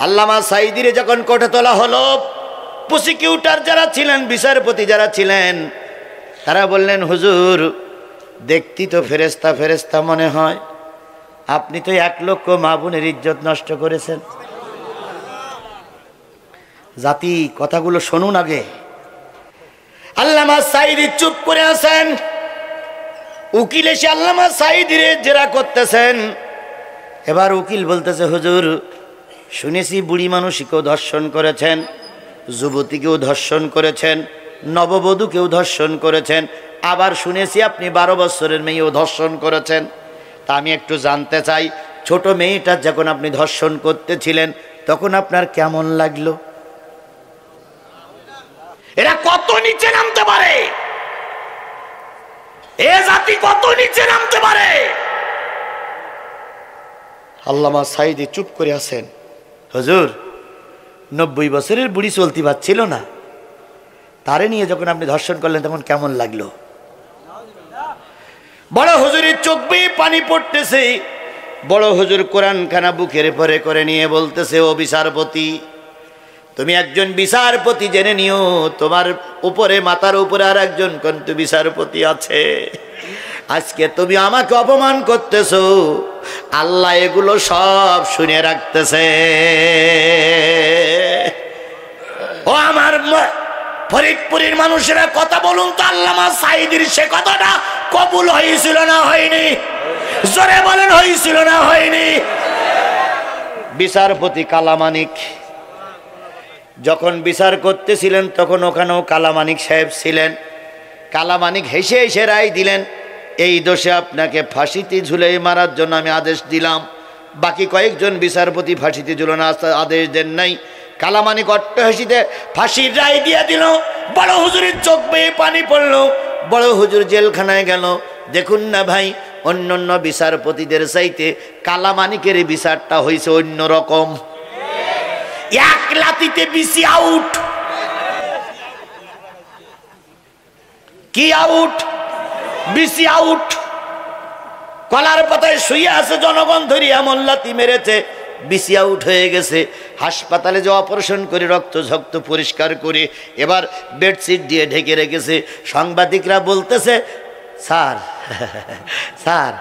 আল্লামা সাঈদীরে যখন কোর্টে তোলা হলো, প্রসিকিউটর যারা ছিলেন, বিচারপতি যারা ছিলেন, তারা বললেন, হুজুর দেখতি তো ফেরেশতা ফেরেশতা মনে হয়, আপনি তো 1 লক্ষ মা বোনের ইজ্জত নষ্ট করেছেন। জাতি কথাগুলো শুনুন আগে। আল্লামা সাঈদী চুপ করে আছেন। উকিল এসে আল্লামা সাঈদীরে জেরা করতেছেন। এবার উকিল বলতেছে, হুজুর শুনেছি বুড়ি মানুষকেও ধর্ষণ করেছেন, যুবতীকেও ধর্ষণ করেছেন, নববধূকেও ধর্ষণ করেছেন, আবার শুনেছি আপনি 12 বছরের মেয়েও ধর্ষণ করেছেন। তা আমি একটু জানতে চাই, ছোট মেয়েটা যখন আপনি ধর্ষণ করতেছিলেন তখন আপনার কেমন লাগলো? এরা কত নিচে নামতে পারে, এ জাতি কত নিচে নামতে পারে? আল্লামা সাঈদী চুপ করে আছেন। হুজুর 90 বছরের বুড়ি চলতে পারছিল না, তারে নিয়ে যখন আপনি ধর্ষণ করলেন তখন কেমন লাগলো? বড় হুজুরের চোখ বেয়ে পানি পড়তেছে। বড় হুজুর কোরআন খানা বুকের পরে করে নিয়ে বলতেছে, ও বিচারপতি, তুমি একজন বিচারপতি, জেনে নিও তোমার উপরে, মাথার উপরে আর একজন কিন্তু বিচারপতি আছে। আজকে তুমি আমাকে অপমান করতেছো, আল্লাহ এগুলো সব শুনে রাখতেছে। ও আমার ফরিদপুরের মানুষেরা কথা বলুন তো, আল্লামা সাঈদীর সে কথাটা কবুল হয়েছিল না হয়নি? জোরে বলেন, হয়েছিল না হয়নি? বিচারপতি কালামানিক যখন বিচার করতেছিলেন তখন ওখানেও কালামানিক সাহেব ছিলেন। কালামানিক হেসে হেসে রায় দিলেন, এই দোষে আপনাকে ফাঁসিতে ঝুলে মারার জন্য আমি আদেশ দিলাম। বাকি কয়েকজন বিচারপতি ফাঁসিতে ঝুলানো আদেশ দেন নাই। কালামানিক অট্টহাসিতে ফাঁসির রায় দিয়ে দিল। বড় হুজুরের চোখ বেয়ে পানি পড়ল। বড় হুজুর জেলখানায় গেল। দেখুন না ভাই, অন্যান্য বিচারপতিদের চাইতে কালামানিকের বিচারটা হয়েছে অন্য রকম। 1 লাথিতে বিসি আউট। কি আউট? BC out. কলার পাতায় শুয়ে আছে জনগণ, ধরি এমন লাথি মেরেছে, বিসি আউট হয়ে গেছে। হাসপাতালে যে অপারেশন করে রক্ত ঝক্ত পরিষ্কার করে এবার বেডশিট দিয়ে ঢেকে রেখেছে। সাংবাদিকরা বলতেছে, স্যার স্যার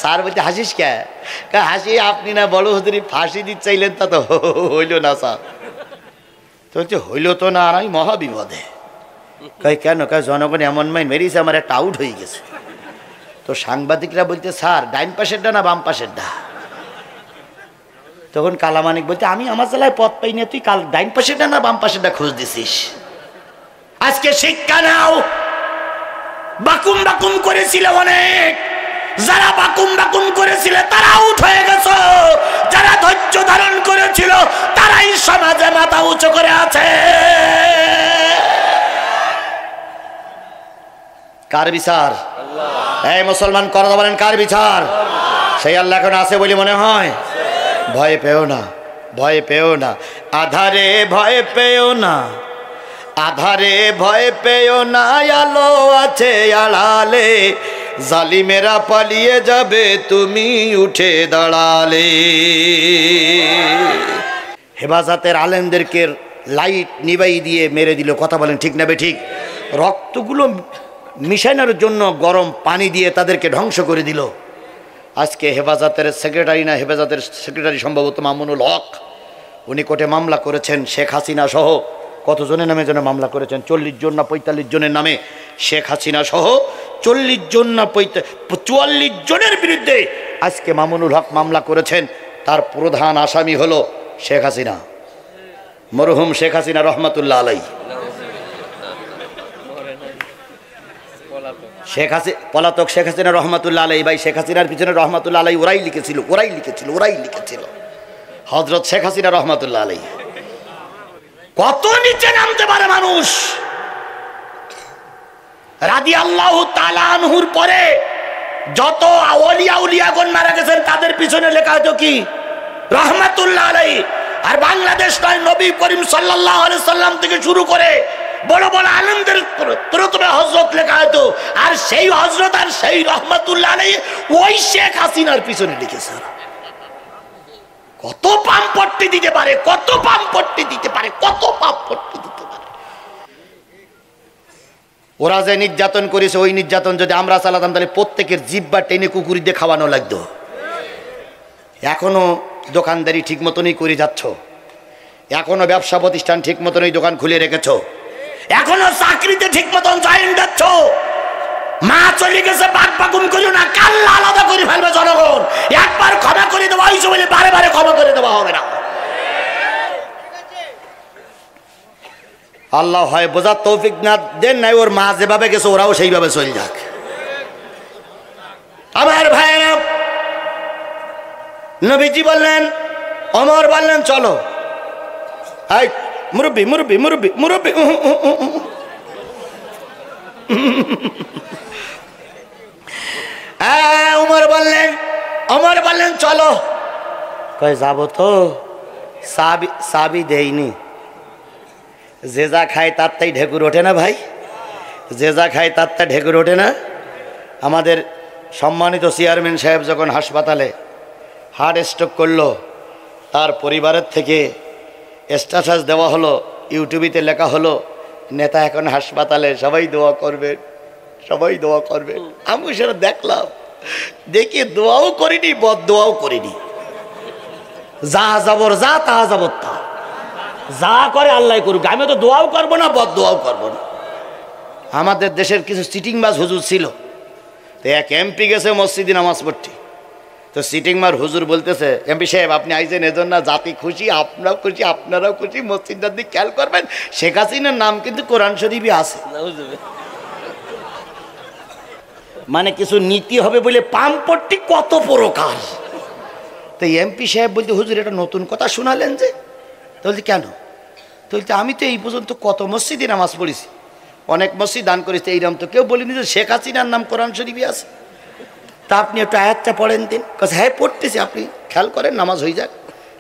স্যার বলতে হাসিস কে? হাসি আপনি না বড় হুজুরি ফাঁসি দিতে চাইলেন, তা তো হইল না স্যার। তো বলছে হইল তো না, আর আমি মহাবিপদে। কই কেন? কয় জনগণ এমন মাইন মেরিয়েছে, আমার একটা আউট হয়ে গেছে। তো সাংবাদিকরা বলতে, স্যার ডাইন পাশেরটা না বাম পাশেরটা? তখন কালামানিক বলতে, আমি আমার জেলায় পথ পাই না, তুই কাল ডাইন পাশেরটা না বাম পাশেরটা খোঁজ দিছিস? আজকে শিক্ষা নাও। বাকুম বাকুম করেছিল অনেক, যারা বাকুম বাকুম করেছিল তারা আউট হয়ে গেছে, যারা ধৈর্য ধারণ করেছিল তারাই সমাজে মাথা উঁচু করে আছে। কার বিচার? এই মুসলমান কথা বলেন, কার বিচার? সেই আল্লাহ এখন আছে বলে মনে হয়? ভয় পেও না, ভয় পেও না, আধারে ভয় পেও না, আধারে ভয় পেও না, আলো আছে আড়ালে, জালিমেরা পালিয়ে যাবে তুমি উঠে দাঁড়ালে। হেফাজতের আলেমদেরকে লাইট নিবাই দিয়ে মেরে দিল। কথা বলেন ঠিক না বে ঠিক? রক্তগুলো মিশানোর জন্য গরম পানি দিয়ে তাদেরকে ধ্বংস করে দিল। আজকে হেফাজতের সেক্রেটারি না, হেফাজতের সেক্রেটারি সম্ভবত মামুনুল হক, উনি কোর্টে মামলা করেছেন শেখ হাসিনা সহ। কতজনের নামে যেন মামলা করেছেন? 40 জন না 45 জনের নামে। শেখ হাসিনা সহ 40 জন না 44 জনের বিরুদ্ধে আজকে মামুনুল হক মামলা করেছেন। তার প্রধান আসামি হলো শেখ হাসিনা, মরহুম শেখ হাসিনা রহমাতুল্লাহ আলাই। পলাতক শেখ হাসিনা রহমাতুল্লাহ আলাই। ভাই শেখ হাসিনার পিছনে রহমাতুল্লাহ আলাই ওরাই লিখেছিল, ওরাই লিখেছিল, ওরাই লিখেছিল। হযরত শেখ হাসিনা রহমাতুল্লাহ আলাই। কত নিচে নামতে পারে মানুষ? রাদিয়াল্লাহু তাআলা আনহুর পরে যত আউলিয়া উলিয়াগণ মারা গেছেন তাদের পিছনে লেখা হতো কি? রহমাতুল্লাহ আলাইহি। আর বাংলাদেশ নয়, নবী করিম সাল্লাল্লাহু আলাইহি সাল্লাম থেকে শুরু করে বড় বড় আলেমদের প্রথমে হযরত লেখা হতো, আর সেই হযরত আর সেই রহমাতুল্লাহ আলাইহি ওই শেখ হাসিনার পিছনে লিখেছে। কত পাম্প পট্টি দিতে পারে, কত পাম পট্টি দিতে পারে, কত পাম পট্টি দিতে পারে। ওরা যে নির্যাতন করেছে, ওই নির্যাতন যদি আমরা চালাতাম তাহলে প্রত্যেকের জিহ্বা টেনে কুকুরি দিয়ে খাওয়ানো লাগতো। এখনো দোকানদারি ঠিক মতনই করে যাচ্ছ, এখনো ব্যবসা প্রতিষ্ঠান ঠিক মতনই দোকান খুলে রেখেছ, এখনো চাকরিতে ঠিক মতন জয়েন যাচ্ছ। মা চলে গেছে, বাদ বাকুম করিও না, কাল্লা আলাদা করে ফেলবে জনগণ। একবার ক্ষমা করে দেওয়া হয়েছে বলে বারে বারে ক্ষমা করে দেওয়া হবে না। আল্লাহ হয় বোঝার তৌফিক না দেন নাই, ওর মা যেভাবে গেছে ওরাও সেইভাবে চলে যাক। আমার ভাইয়েরা, নবীজি বললেন, ওমর বললেন চলো। এই মুরব্বি মুরব্বি মুরব্বি মুরব্বি, ওমর বললেন চলো। কয় যাবো তো, সাবি দেয়নি। যে যা খায় তার তাই ঢেকুর ওঠে না ভাই, যে যা খায় তার তা ঢেকুর ওঠে না। আমাদের সম্মানিত চেয়ারম্যান সাহেব যখন হাসপাতালে হার্ট স্ট্রোক করলো, তার পরিবারের থেকে স্ট্যাটাস দেওয়া হলো, ইউটিউবিতে লেখা হলো, নেতা এখন হাসপাতালে, সবাই দোয়া করবে, সবাই দোয়া করবে। আমি সেটা দেখলাম, দেখি দোয়াও করিনি, বদ দোয়াও করিনি। যা যাবর যা, তা যাবর তা, যা করে আল্লাহ করুক, আমি তো দোয়াও করবো না, বদ দোয়াও করবো না। আমাদের দেশের কিছু চিটিংবাজ হুজুর ছিল, তো এক এমপি গেছে মসজিদে নামাজ পড়তে, তো সিটিংমার হুজুর বলতেছে, এমপি সাহেব আপনি আইছেন এজন্য জাতি খুশি, আপনারাও খুশি, আপনারাও খুশি, মসজিদটার দিকে খেয়াল করবেন, শেখ হাসিনার নাম কিন্তু কোরআন শরীফে আছে। মানে কিছু নীতি হবে বলে পামপট্টি কত প্রকার। তো এমপি সাহেব বলতে, হুজুর এটা নতুন কথা শোনালেন যে? তো বলতে কেন? তো বলতে আমি তো এই পর্যন্ত কত মসজিদে নামাজ পড়েছি, অনেক মসজিদ দান করেছি, এইরকম তো কেউ বলিনি যে শেখ হাসিনার নাম কোরআন শরীফে আছে। তা আপনি একটু আয়াতটা পড়েন দিন। কাছে হ্যাঁ পড়তেছি, আপনি খেয়াল করেন, নামাজ হয়ে যাক।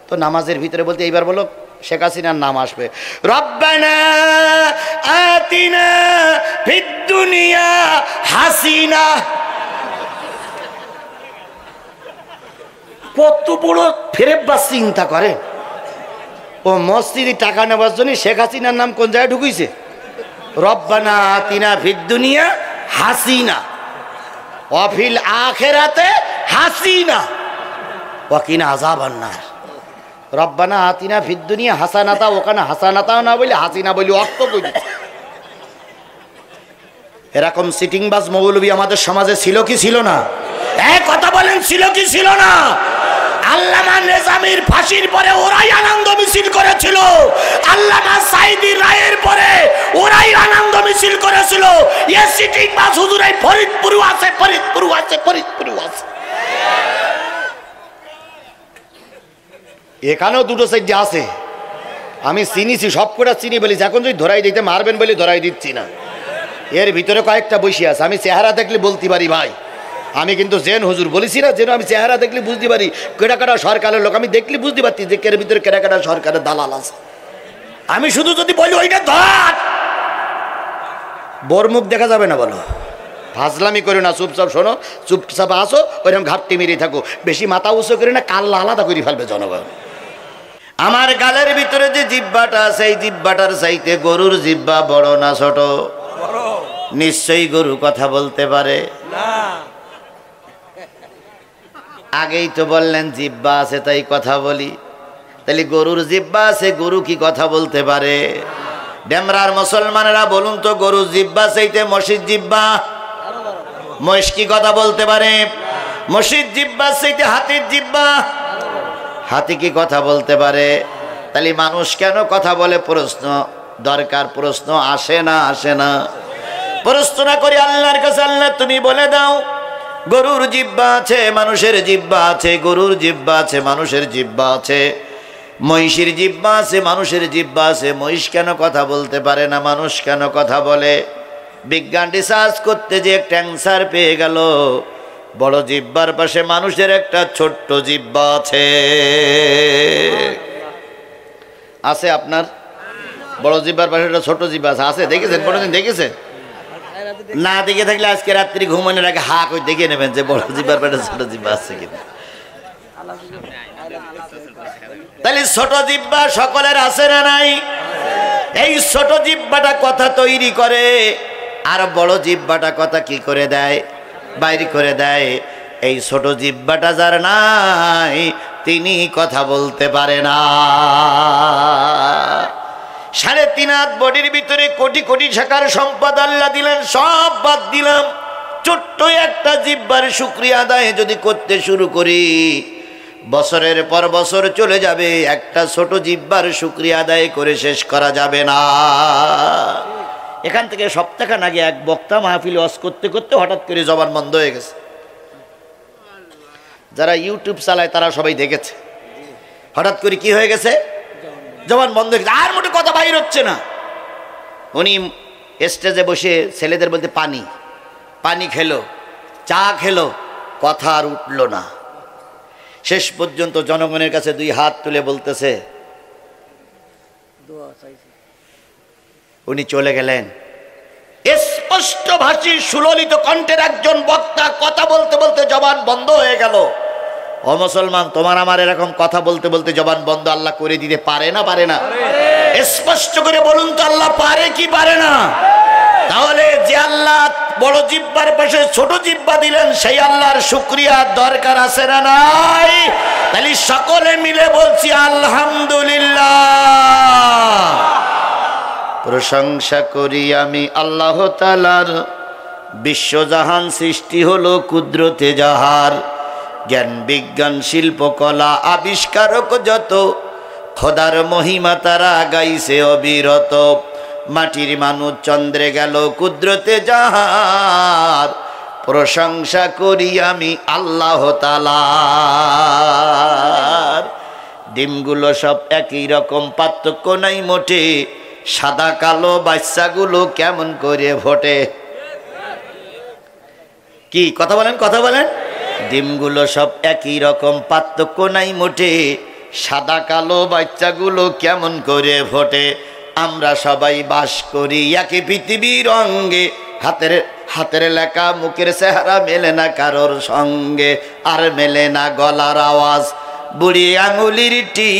তো নামাজের ভিতরে বলতে এইবার বলো শেখ হাসিনার নাম আসবে, রব্বানা আতিনা ফিদ দুনিয়া হাসিনা। কত বড় ফেরেব্বা চিন্তা করে। ও মসজিদে টাকা নেওয়ার জন্য শেখ হাসিনার নাম কোন জায়গায় ঢুকিয়েছে? রব্বানা আতিনা ফিদ দুনিয়া হাসিনা ওয়াফিল আখিরাতে হাসিনা ওয়াকিনা আযাবান নার। রব্বানা আতিনা ফিদ দুনিয়া হাসানাতা, ওখানে হাসানাতাও না বলি হাসিনা বলি, অর্থ কই। এরকম সিটিংবাজ মৌলবী আমাদের সমাজে ছিল কি ছিল না? এক কথা বলেন, ছিল কি ছিল না? আল্লামা নিজামীর ফাঁসির পরে ওরাই আনন্দ মিছিল করেছিল, আল্লামা সাঈদীর রায়ের পরে ওরাই আনন্দ মিছিল করেছিল। এই সিটিংবাজ হুজুরাই ফরিদপুরও আছে, ফরিদপুরও আছে, ফরিদপুরও আছে। এখানেও দুটো সাইড আছে, আমি চিনিছি, সব কটা চিনি বলিস। এখন যদি ধরাই দিতে মারবেন বলে ধরাই দিচ্ছি না, এর ভিতরে কয়েকটা বসে আছে। আমি চেহারা দেখলে বলতে পারি ভাই, আমি কিন্তু জেন হুজুর বলেছি না, যেন আমি চেহারা দেখলে বুঝতে পারি কেটা কাটা সরকারের লোক। আমি দেখলে বুঝতে পারছি যে এর ভিতরে কেটা কাটা সরকারের দালাল আছে। আমি শুধু যদি বলি ওইটা ধর, বোর মুখ দেখা যাবে না, বলো ফাজলামি করে না, চুপচাপ শোনো, চুপচাপ আসো, ওইরকম ঘাটতি মেরে থাকো, বেশি মাথা উঁচু করে না, কাল্লা আলাদা করে ফেলবে জনগণ। আমার গালের ভিতরে যে জিব্বাটা আছে, এই জিব্বাটার চাইতে গরুর জিব্বা বড় না ছোট? নিশ্চয়ই গরু কথা বলতে পারে না। আগেই তো বললেন জিব্বা আছে তাই কথা বলি, তাহলে গরুর জিব্বা আছে, গরু কি কথা বলতে পারে? ডেমরার মুসলমানেরা বলুন তো, গরুর জিব্বা চাইতে মসজিদ জিব্বা, মহিষ কি কথা বলতে পারে? মসজিদ জিব্বা চাইতে হাতির জিব্বা, হাতি কি কথা বলতে পারে? তাহলে মানুষ কেন কথা বলে? প্রশ্ন দরকার, প্রশ্ন আসে না, আসে না? প্রশ্ন না করি আল্লাহর কাছে, আল্লাহ তুমি বলে দাও, গরুর জিব্বা আছে, মানুষের জিব্বা আছে, গরুর জিব্বা আছে, মানুষের জিব্বা আছে, মহিষের জিব্বা আছে, মানুষের জিব্বা আছে, মহিষ কেন কথা বলতে পারে না, মানুষ কেন কথা বলে? বিজ্ঞান রিসার্চ করতে যে একটা অ্যান্সার পেয়ে গেল, বড় জিব্বার পাশে মানুষের একটা ছোট্ট জিব্বা আছে। আছে আপনার বড় জিব্বার পাশে একটা ছোট জিব্বা আছে, দেখেছেন? কোনোদিন দেখেছেন? না দেখে থাকলে আজকে রাত্রি ঘুমানোর আগে হা করে দেখে নেবেন যে বড় জিব্বার পাশে ছোট জিব্বা আছে কিনা। তাহলে ছোট জিহ্বা সকলের আছে না নাই? এই ছোট জিহ্বাটা কথা তৈরি করে, আর বড় জিহ্বাটা কথা কি করে দেয়? বাইর করে দেয়। এই ছোট জিহ্বাটা যার নাই তিনি কথা বলতে পারে না। 3.5 হাত বডির ভিতরে কোটি কোটি টাকার সম্পদ আল্লাহ দিলেন, সব বাদ দিলাম, ছোট্ট একটা জিহ্বার শুকরিয়া আদায় যদি করতে শুরু করি, বছরের পর বছর চলে যাবে, একটা ছোট জিহ্বার শুকরিয়া আদায় করে শেষ করা যাবে না। এখান থেকে সপ্তাহখান আগে এক বক্তা মাহফিল ওয়াজ করতে করতে হঠাৎ করে জবান বন্ধ হয়ে গেছে। যারা ইউটিউব চালায় তারা সবাই দেখেছে, হঠাৎ করে কি হয়ে গেছে? জবান বন্ধ হয়ে গেছে, আর মোটে কথা বাইর হচ্ছে না। উনি স্টেজে বসে ছেলেদের বলতে পানি পানি খেলো, চা খেলো, কথা আর উঠল না। শেষ পর্যন্ত জনগণের কাছে 2 হাত তুলে বলতেছে, উনি চলে গেলেন। স্পষ্ট ভাষী সুললিত কণ্ঠের একজন বক্তা কথা বলতে বলতে জবান বন্ধ হয়ে গেল। ও মুসলমান, তোমার আমার এরকম কথা বলতে বলতে জবান বন্ধ আল্লাহ করে দিতে পারে না? পারে না? স্পষ্ট করে বলুন তো, আল্লাহ পারে কি পারে না? তাহলে যে আল্লাহ বড় জিহ্বার পাশে ছোট জিহ্বা দিলেন, সেই আল্লাহর শুকরিয়া দরকার আছে না নাই? তাহলে সকলে মিলে বলছি আলহামদুলিল্লাহ। প্রশংসা করি আমি আল্লাহ তাআলার, বিশ্বজাহান সৃষ্টি হলো কুদরতে যাহার, জ্ঞান বিজ্ঞান শিল্প কলা আবিষ্কারক যত, খোদার মহিমা তারা গাইছে অবিরত। মাটির মানুষ চন্দ্রে গেল কুদরতে যাহার, প্রশংসা করি আমি আল্লাহ তাআলার। ডিমগুলো সব একই রকম, পার্থক্য নাই মোটে, সাদা কালো বাচ্চাগুলো কেমন করে ফোটে। কি কথা বলেন? কথা বলেন। ডিমগুলো সব একই রকম, পার্থক্য নাই মোটে, সাদা কালো বাচ্চাগুলো কেমন করে ফোটে। আমরা সবাই বাস করি একই পৃথিবীর অঙ্গে, হাতের লেখা মুখের চেহারা মেলে না কারোর সঙ্গে, আর মেলে না গলার আওয়াজ বুড়ি আঙুলির টিপ।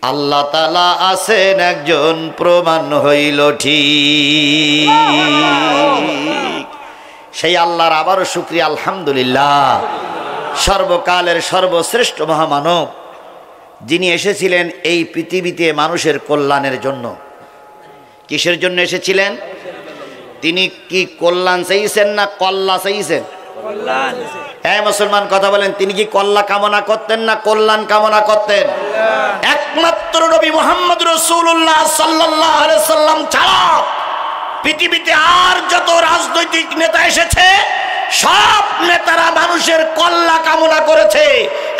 আল্লাহ তাআলা আছেন একজন, প্রমাণ হইল ঠিক। সেই আল্লাহর আবারও শুকরিয়া আলহামদুলিল্লাহ। সর্বকালের সর্বশ্রেষ্ঠ মহামানব যিনি এসেছিলেন এই পৃথিবীতে মানুষের কল্যাণের জন্য। কিসের জন্য এসেছিলেন? তিনি কি কল্যাণ চাইছেন না কল্লা চাইছেন? হ্যাঁ মুসলমান, কথা বলেন। তিনি কি কল্যাণ কামনা করতেন না কল্যাণ কামনা করতেন? একমাত্র নবী মুহাম্মদ রাসূলুল্লাহ সাল্লাল্লাহু আলাইহি সাল্লাম ছাড়া পৃথিবীতে আর যত রাজনৈতিক নেতা এসেছে, সব নেতারা মানুষের কল্যাণ কামনা করেছে,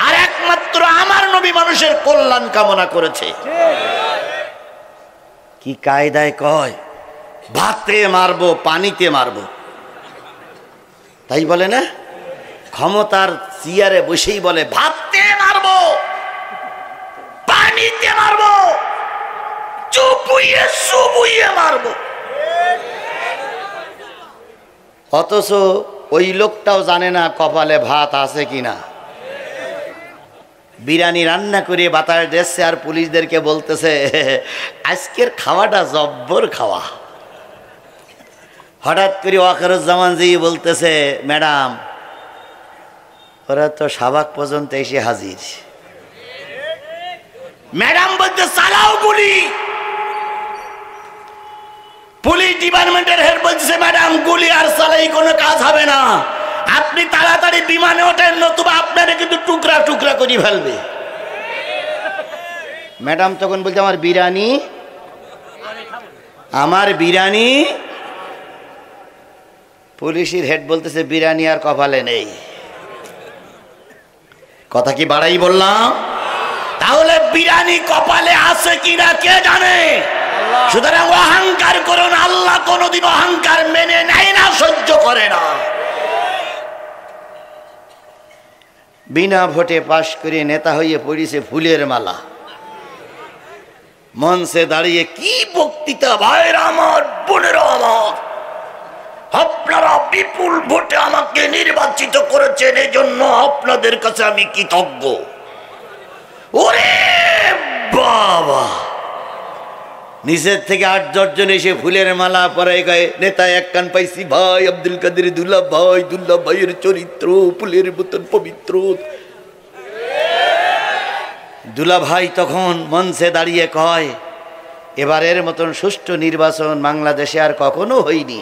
আর একমাত্র আমার নবী মানুষের কল্যাণ কামনা করেছে। কি কায়দায় কয়, ভাতে মারবো পানিতে মারবো, তাই বলে না? ক্ষমতার চেয়ারে বসেই বলে ভাতে মারবো পানিতে মারবো, চুপুইয়ে চুপুইয়ে মারবো। অথচ ওই লোকটাও জানে না কপালে ভাত আছে কিনা। বিরিয়ানি রান্না করে বাতাস দিচ্ছে, আর পুলিশদেরকে বলতেছে আজকের খাওয়াটা জব্বর খাওয়া। হঠাৎ করে ওয়াকারুজ্জামান জি বলতেছে, ম্যাডাম ওরা তো শাহবাগ পর্যন্ত এসে হাজির। ম্যাডাম বলতে চালাও গুলি। পুলিশ ডিপার্টমেন্টের হেড বলছে, ম্যাডাম গুলি আর চালাই কোনো কাজ হবে না, আপনি তাড়াতাড়ি বিমানে ওঠেন, নতুবা আপনারা কিন্তু টুকরা টুকরা করে ফেলবে। ম্যাডাম তখন বলছে আমার বিরিয়ানি, আমার বিরিয়ানি। পুলিশের হেড বলতেছে বিরিয়ানি আর কপালে নেই। কথা কি বাড়াই বললাম? তাহলে বিরিয়ানি কপালে আছে কিনা কে জানে? সুতরাং অহংকার করুন, আল্লাহ কোনদিন অহংকার মেনে নেয় না, সহ্য করে না। বিনা ভোটে পাশ করে নেতা হয়ে পড়েছে ফুলের মালা। মঞ্চে দাঁড়িয়ে কি বক্তৃতা, ভাইরা আমার, বোনেরা আমার, আপনারা বিপুল ভোটে আমাকে নির্বাচিত করেছেন, এই জন্য আপনাদের কাছে আমি কৃতজ্ঞ। ওরে বাবা, নিচের থেকে 8-10 জন এসে ফুলের মালা পরায় গায়ে, নেতা এক কান পাইছি, ভাই আব্দুল কাদের দুল্লাহ ভাইয়ের চরিত্র ফুলের মতন পবিত্র। দুলা ভাই তখন মঞ্চে দাঁড়িয়ে কয়, এবারের মতন সুষ্ঠু নির্বাচন বাংলাদেশে আর কখনো হয়নি।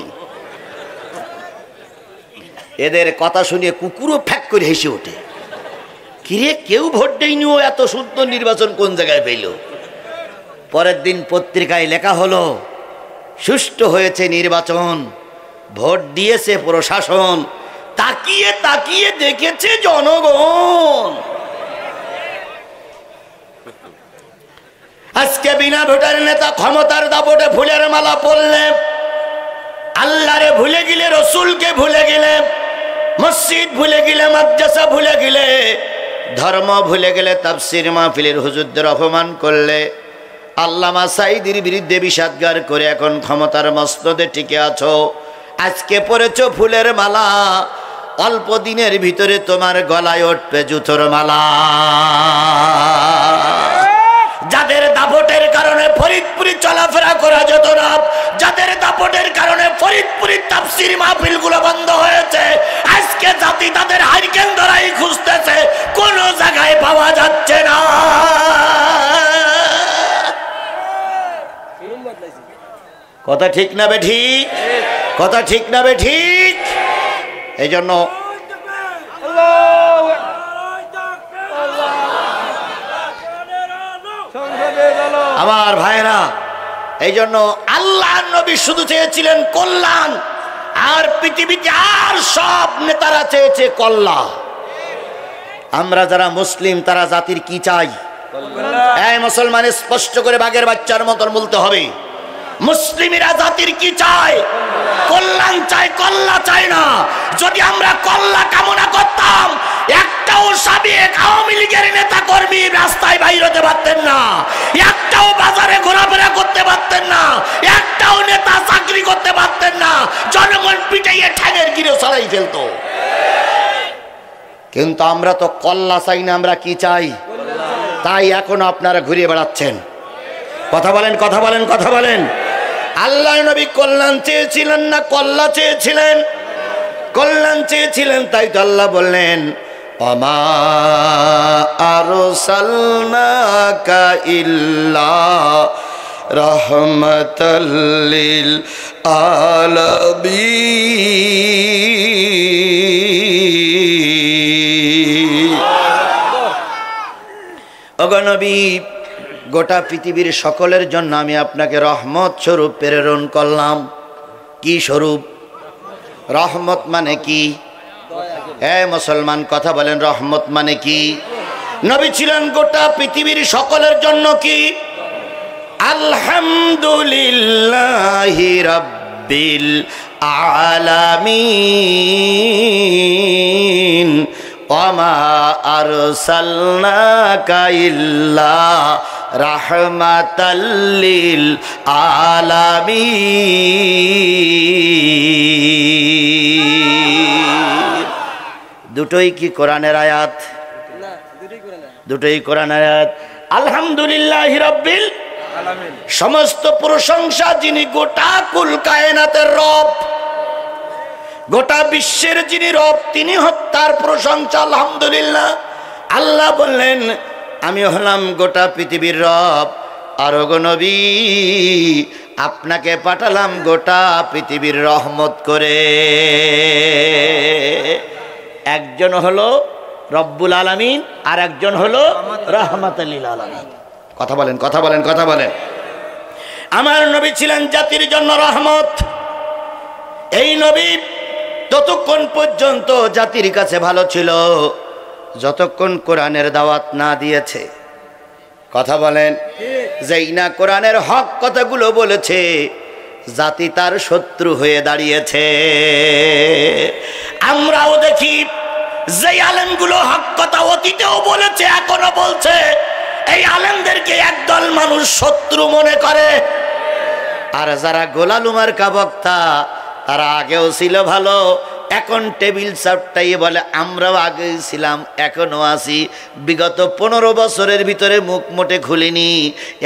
এদের কথা শুনিয়ে কুকুরও ফ্যাক করে হেসে ওঠে, কিরে কেউ ভোট দেয়নি, ও এত সুন্দর নির্বাচন কোন জায়গায় পেল? পরের দিন পত্রিকায় লেখা হলো, সুষ্ঠু হয়েছে নির্বাচন, ভোট দিয়েছে প্রশাসন, তাকিয়ে তাকিয়ে দেখেছে জনগণ। আজকে বিনা ভোটার নেতা ক্ষমতার দাপটে ফুলের মালা পরলে, আল্লাহরে ভুলে গেলে, রসুলকে ভুলে গেলে, মসজিদ ভুলে গেলে, মাদ্রাসা ভুলে গেলে, ধর্ম ভুলে গেলে, তাফসীর মাহফিলের হুজুরদের অপমান করলে, আল্লামা সাঈদীর বিরুদ্ধে বিষাদগার করে এখন ক্ষমতার মসনদে টিকে আছো। আজকে পরেছো ফুলের মালা, অল্প দিনের ভিতরে তোমার গলায় উঠবে জুতোর মালা। যাদের দাপটের কারণে ফরিদপুরে চলাফেরা করা যেত না, যাদের দাপটের কারণে ফরিদপুরের তাফসীর মাহফিলগুলো বন্ধ হয়েছে, আজকে জাতি তাদের হারিকেন ধরাই খুঁজতেছে, কোন জায়গায় পাওয়া যাচ্ছে না। কথা ঠিক না বে ঠিক? কথা ঠিক না বে ঠিক? এই জন্য আমার ভাইরা, এই জন্য আল্লাহ নবী শুধু চেয়েছিলেন কল্যাণ, আর পৃথিবীতে আর সব নেতারা চেয়েছে কল্যাণ। আমরা যারা মুসলিম তারা জাতির কি চাই? এই মুসলমান স্পষ্ট করে বাঘের বাচ্চার মতন বলতে হবে, মুসলিমেরা জাতির কি চায়? কল্যাণ চায়, কল্যাণ চায় না। যদি আমরা কল্যাণ কামনা করতাম, একটাও সাবেক আওয়ামী লীগের নেতা কর্মী রাস্তায় বাইর হতে পারতেন না, একটাও বাজারে ঘোরাফেরা করতে পারতেন না, একটাও নেতা চাকরি করতে পারতেন না, জনগণ পিটাইয়ে ঠ্যাঙের গিরে ছড়াই ফেলতো। কিন্তু আমরা তো কল্যাণ চাই না, আমরা কি চাই? তাই এখন আপনারা ঘুরিয়ে বেড়াচ্ছেন। কথা বলেন, কথা বলেন, কথা বলেন। আল্লাহ নবী কল্যাণ চেয়েছিলেন না কল্যাণ চেয়েছিলেন? কল্যাণ চেয়েছিলেন, তাই তো আল্লাহ বললেন, ওমা আরসালনাকা ইল্লা রাহমাতাল লিল আলামিন। ওগো নবী, গোটা পৃথিবীর সকলের জন্য আমি আপনাকে রহমত স্বরূপ প্রেরণ করলাম। কি স্বরূপ? রহমত মানে কি? মুসলমান কথা বলেন, রহমত মানে কি? নবী ছিলেন গোটা পৃথিবীর সকলের জন্য কি? আলহামদুলিল্লাহি রাব্বিল আলামিন ওমা আরসালনাকা ইল্লা রাহমাতাল লিল আলামিন। দুটোই কি কোরআনের আয়াত? দুটোই কোরআনের আয়াত। আলহামদুলিল্লাহি রাব্বিল আলামিন, সমস্ত প্রশংসা যিনি গোটা কুল কায়নাতের রব, গোটা বিশ্বের যিনি রব, তিনি হত্যার প্রশংসা আলহামদুলিল্লাহ। আল্লাহ বললেন, আমি হলাম গোটা পৃথিবীর রব, আর ওগো নবী আপনাকে পাঠালাম গোটা পৃথিবীর রহমত করে। একজন হলো রব্বুল আলামিন, আর একজন হলো রাহমাতুল লিল আলামিন। কথা বলেন, কথা বলেন, কথা বলেন। আমার নবী ছিলেন জাতির জন্য রহমত। এই নবী ততক্ষণ পর্যন্ত জাতির কাছে ভালো ছিল যতক্ষণ কোরআনের দাওয়াত না দিয়েছে। কথা বলেন। যেই না কোরআনের হক কথাগুলো বলেছে, জাতি তার শত্রু হয়ে দাঁড়িয়েছে। আমরাও দেখি যে আলেমগুলো হক কথা অতীতেও বলেছে, এখনো বলছে, এই আলেমদেরকে একদল মানুষ শত্রু মনে করে। আর যারা গোলালুমার বক্তা, তারা আগেও ছিল ভালো, এখন টেবিল চাপটাই বলে আমরাও আগে ছিলাম, এখনো আছি। বিগত 15 বছরের ভিতরে মুখ মোটে খুলিনি।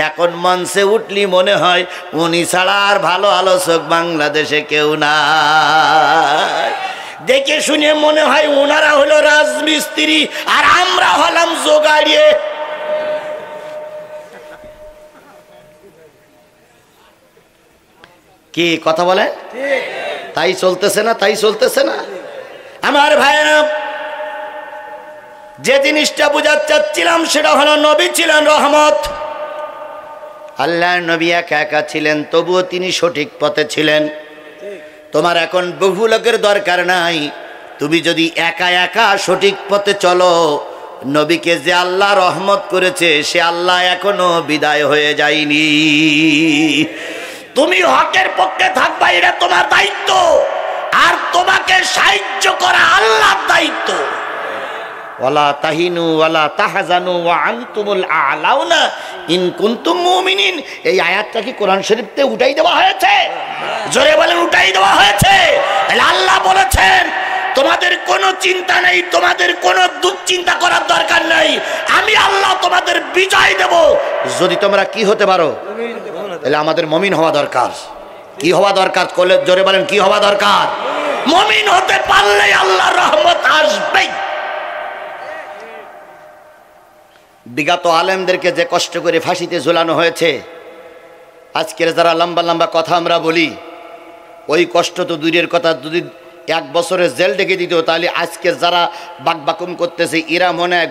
এখন মঞ্চে উঠলি মনে হয় উনি ছাড়া আর ভালো আলোচক বাংলাদেশে কেউ নাই। দেখে শুনে মনে হয় ওনারা হলো রাজমিস্ত্রি আর আমরা হলাম জোগাড়িয়ে। কি কথা বলে? তাই চলতেছে না? তাই চলতেছে না? আমার ভাইরা, যে জিনিসটা বুঝাতে চাচ্ছিলাম সেটা হলো নবী ছিলেন রহমত। আল্লাহর নবী একা একা ছিলেন, তবুও তিনি সঠিক পথে ছিলেন। তোমার এখন বহু লোকের দরকার নাই, তুমি যদি একা একা সঠিক পথে চলো, নবীকে যে আল্লাহ রহমত করেছে সে আল্লাহ এখনো বিদায় হয়ে যায়নি। তুমি হকের পক্ষে থাকবা, এটা তোমার দায়িত্ব, আর তোমাকে সাহায্য করা আল্লাহর দায়িত্ব। ওয়ালা তাহিনু ওয়ালা তাহজানু ওয়া আনতুমুল আ'লাউনা ইন কুনতুম মুমিনিন। এই আয়াতটা কি কোরআন শরীফতে উঠাই দেওয়া হয়েছে? জোরে বলেন, উঠাই দেওয়া হয়েছে। তাহলে আল্লাহ বলেছেন তোমাদের কোনো চিন্তা নেই, তোমাদের কোনো দুশ্চিন্তা করার দরকার নেই, আমি আল্লাহ তোমাদের বিজয় দেব যদি তোমরা কি হতে পারো। তাহলে আমাদের মুমিন হওয়া দরকার। কি হওয়া দরকার? জোরে বলেন, কি হওয়া দরকার? মুমিন হতে পারলে আল্লাহর রহমত আসবেই। বিগত আলেমদেরকে যে কষ্ট করে ফাঁসিতে ঝুলানো হয়েছে, আজকের যারা লম্বা লম্বা কথা আমরা বলি, ওই কষ্ট তো দূরের কথা, যদি 1 বছরের জেল ডেকে দিত তাহলে আজকে যারা বাকবাকুম করতেছে এরা মনে হয়